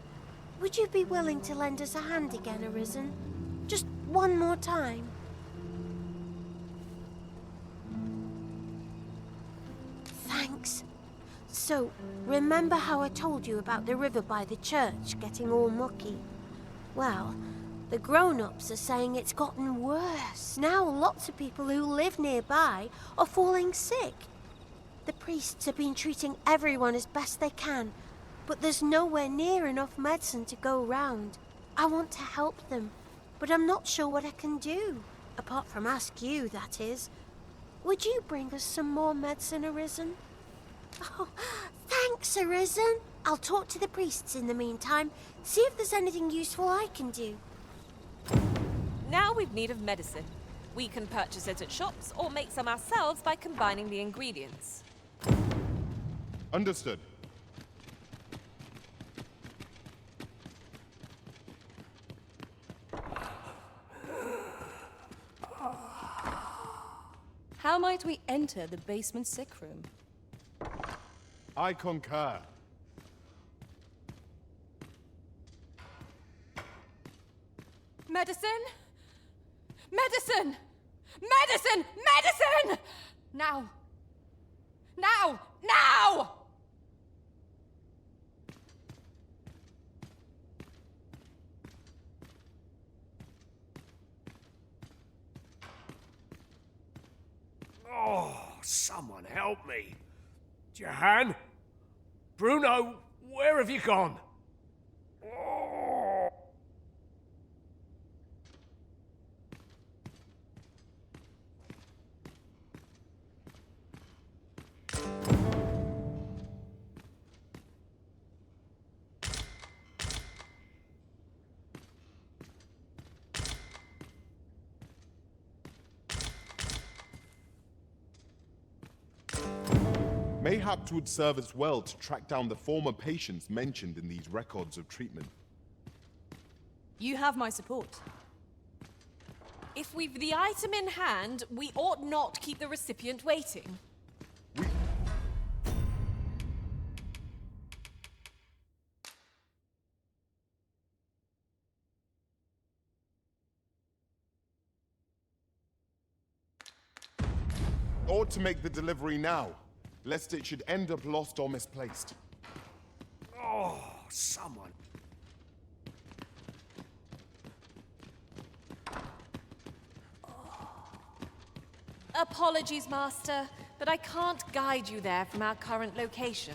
Would you be willing to lend us a hand again, Arisen? Just one more time? Thanks. So, remember how I told you about the river by the church getting all mucky? Well, the grown-ups are saying it's gotten worse. Now lots of people who live nearby are falling sick. The priests have been treating everyone as best they can, but there's nowhere near enough medicine to go round. I want to help them, but I'm not sure what I can do. Apart from ask you, that is. Would you bring us some more medicine, Arisen? Oh, thanks, Arisen. I'll talk to the priests in the meantime, see if there's anything useful I can do. Now we've need of medicine. We can purchase it at shops or make some ourselves by combining the ingredients. Understood. How might we enter the basement sick room? I concur. Medicine? Medicine! Medicine! Medicine! Now! Now! Now! Oh, someone help me. Jahan? Bruno, where have you gone? Oh. Mayhap it would serve as well to track down the former patients mentioned in these records of treatment. You have my support. If we've the item in hand, we ought not keep the recipient waiting. Ought to make the delivery now, lest it should end up lost or misplaced. Oh, someone. Apologies, Master, but I can't guide you there from our current location.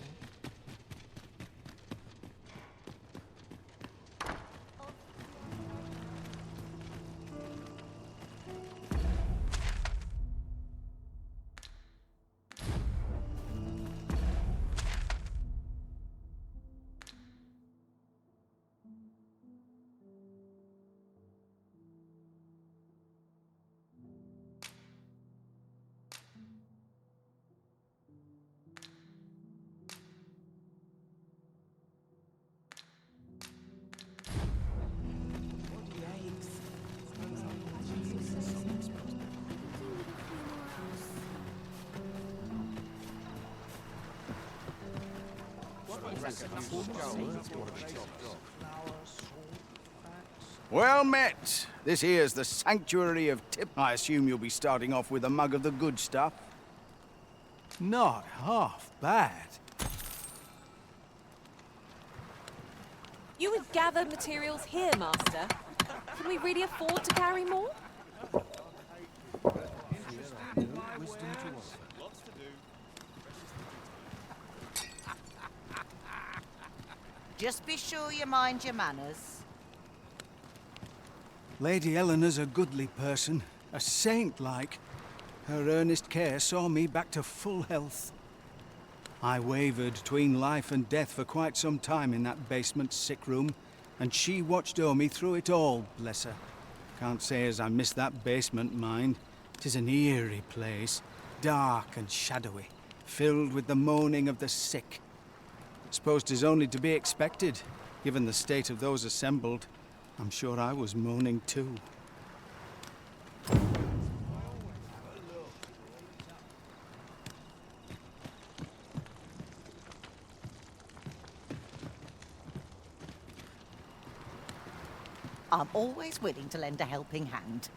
Well met. This here's the Sanctuary of Tip. I assume you'll be starting off with a mug of the good stuff. Not half bad. You would gather materials here, Master. Can we really afford to carry more? Just be sure you mind your manners. Lady Eleanor's a goodly person, a saint-like. Her earnest care saw me back to full health. I wavered between life and death for quite some time in that basement sick room, and she watched o'er me through it all, bless her. Can't say as I miss that basement, mind. 'Tis an eerie place, dark and shadowy, filled with the moaning of the sick. Suppose 'tis only to be expected, given the state of those assembled. I'm sure I was moaning too. I'm always willing to lend a helping hand.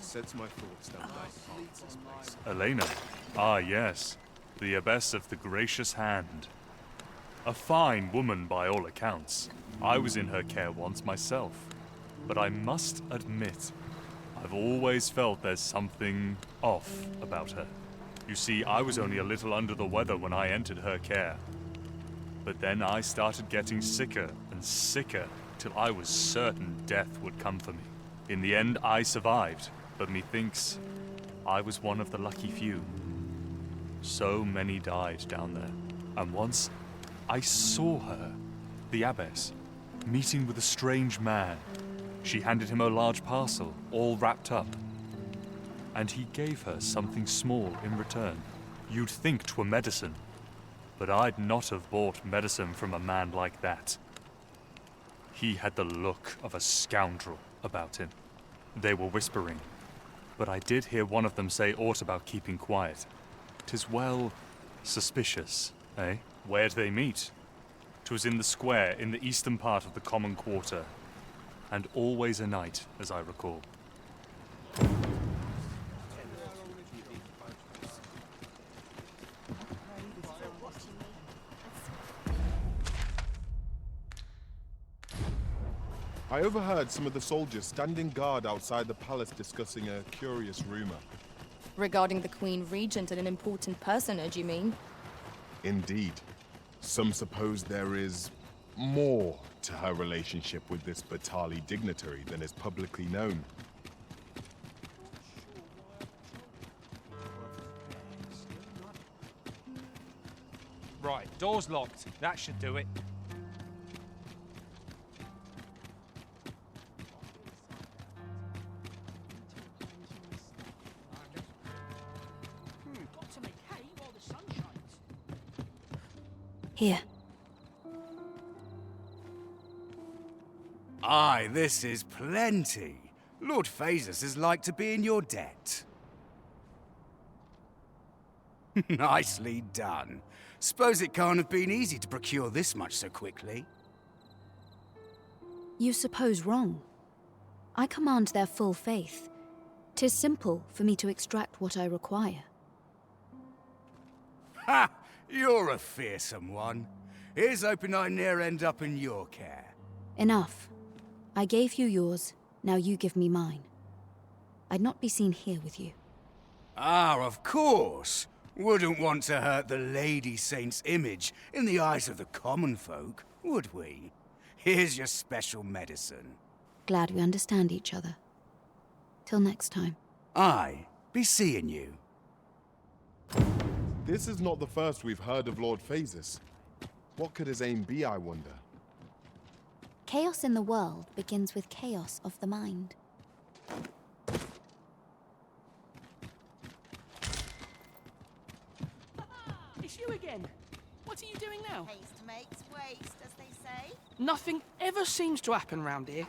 Sets my thoughts down dark paths, this place. Elena. Ah, yes. The abbess of the gracious hand. A fine woman by all accounts. I was in her care once myself. But I must admit, I've always felt there's something off about her. You see, I was only a little under the weather when I entered her care. But then I started getting sicker and sicker, till I was certain death would come for me. In the end, I survived. But methinks I was one of the lucky few. So many died down there. And once I saw her, the abbess, meeting with a strange man. She handed him a large parcel, all wrapped up. And he gave her something small in return. You'd think 'twere medicine, but I'd not have bought medicine from a man like that. He had the look of a scoundrel about him. They were whispering, but I did hear one of them say aught about keeping quiet. 'Tis well suspicious, eh? Where'd they meet? 'Twas in the square in the eastern part of the common quarter, and always a night, as I recall. I overheard some of the soldiers standing guard outside the palace discussing a curious rumor. Regarding the Queen Regent and an important personage, you mean? Indeed. Some suppose there is more to her relationship with this Batali dignitary than is publicly known. Right, door's locked. That should do it. Got to make hay while the sun shines. Here. Aye, this is plenty. Lord Phasus is like to be in your debt. Nicely done. Suppose it can't have been easy to procure this much so quickly. You suppose wrong. I command their full faith. 'Tis simple for me to extract what I require. Ha! You're a fearsome one. Here's hoping I ne'er end up in your care. Enough. I gave you yours, now you give me mine. I'd not be seen here with you. Ah, of course. Wouldn't want to hurt the Lady Saint's image in the eyes of the common folk, would we? Here's your special medicine. Glad we understand each other. Till next time. Aye, be seeing you. This is not the first we've heard of Lord Phasus. What could his aim be, I wonder? Chaos in the world begins with chaos of the mind. It's you again. What are you doing now? Haste makes waste, as they say. Nothing ever seems to happen round here.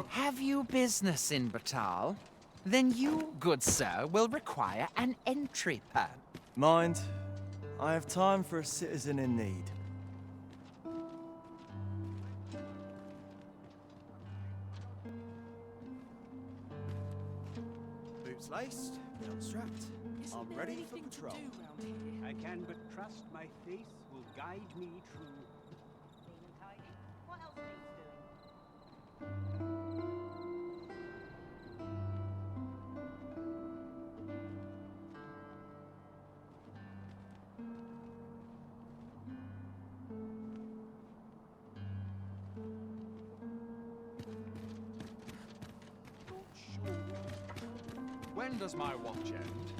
Have you business in Batal? Then you, good sir, will require an entry permit. Mind, I have time for a citizen in need. Boots laced, belt strapped. I'm ready for patrol. I can but trust my faith will guide me true. What else needs doing? When does my watch end?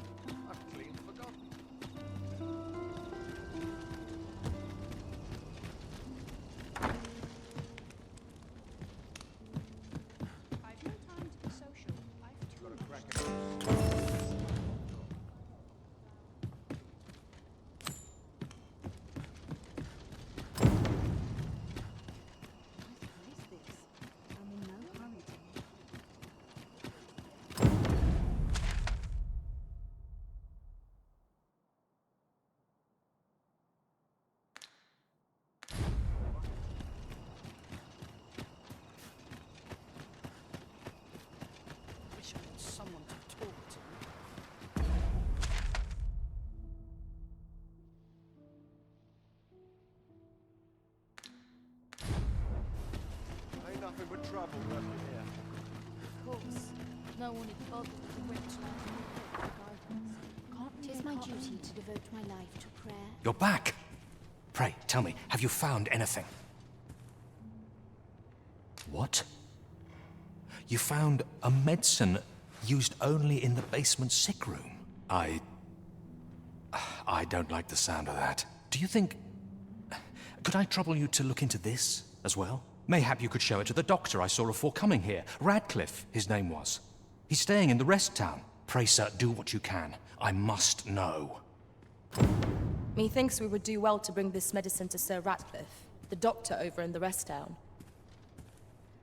I've clean forgotten. I've no time to be social. I've Got a crack at nothing but trouble working here. Of course. No one is bothered with the rich life guidance. It is my duty to devote my life to prayer. You're back! Pray, tell me, have you found anything? What? You found a medicine used only in the basement sick room? I don't like the sound of that. Do you think... Could I trouble you to look into this as well? Mayhap you could show it to the doctor I saw before coming here. Radcliffe, his name was. He's staying in the rest town. Pray, sir, do what you can. I must know. Methinks we would do well to bring this medicine to Sir Ratcliffe, the doctor over in the rest town.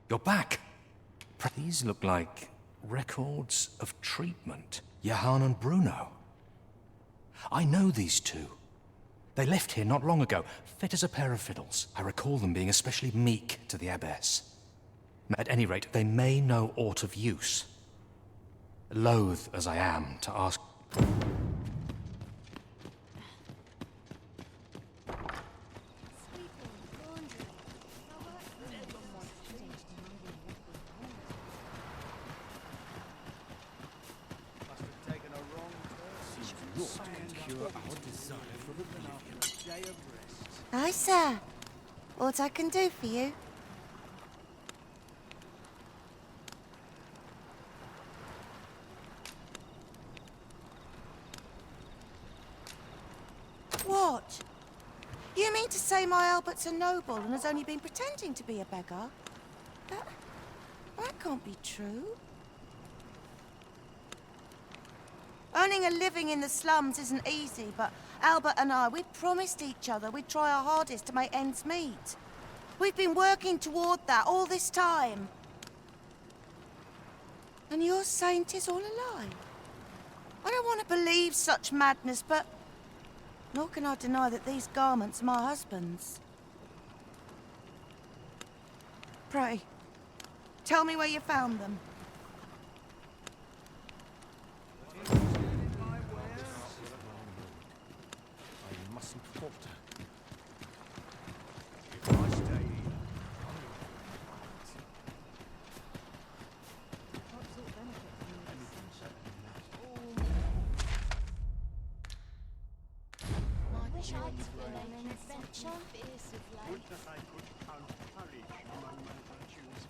You're back! These look like records of treatment. Johann and Bruno. I know these two. They left here not long ago, fit as a pair of fiddles. I recall them being especially meek to the abbess. At any rate, they may know aught of use. Loath as I am to ask... Aye, sir. What I can do for you? What? You mean to say my Albert's a noble and has only been pretending to be a beggar? That can't be true. Earning a living in the slums isn't easy, but Albert and I, we promised each other we'd try our hardest to make ends meet. We've been working toward that all this time. And you're saying 'tis all a lie? I don't want to believe such madness, but nor can I deny that these garments are my husband's. Pray, tell me where you found them. I mustn't falter. If I stay here, I wish I'd been an adventure. Would that I could count courage among my virtues.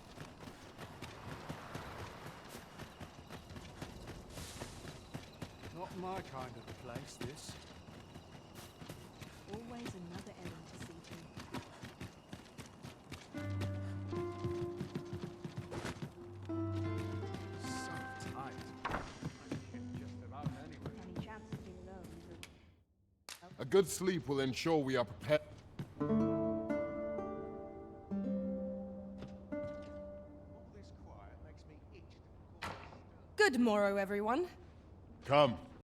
not my kind of a place, this. Always another errand to see to. So tight. I can get just about anywhere. Any chance of being alone? A good sleep will ensure we are prepared. All this quiet makes me itch. Good morrow, everyone. Come.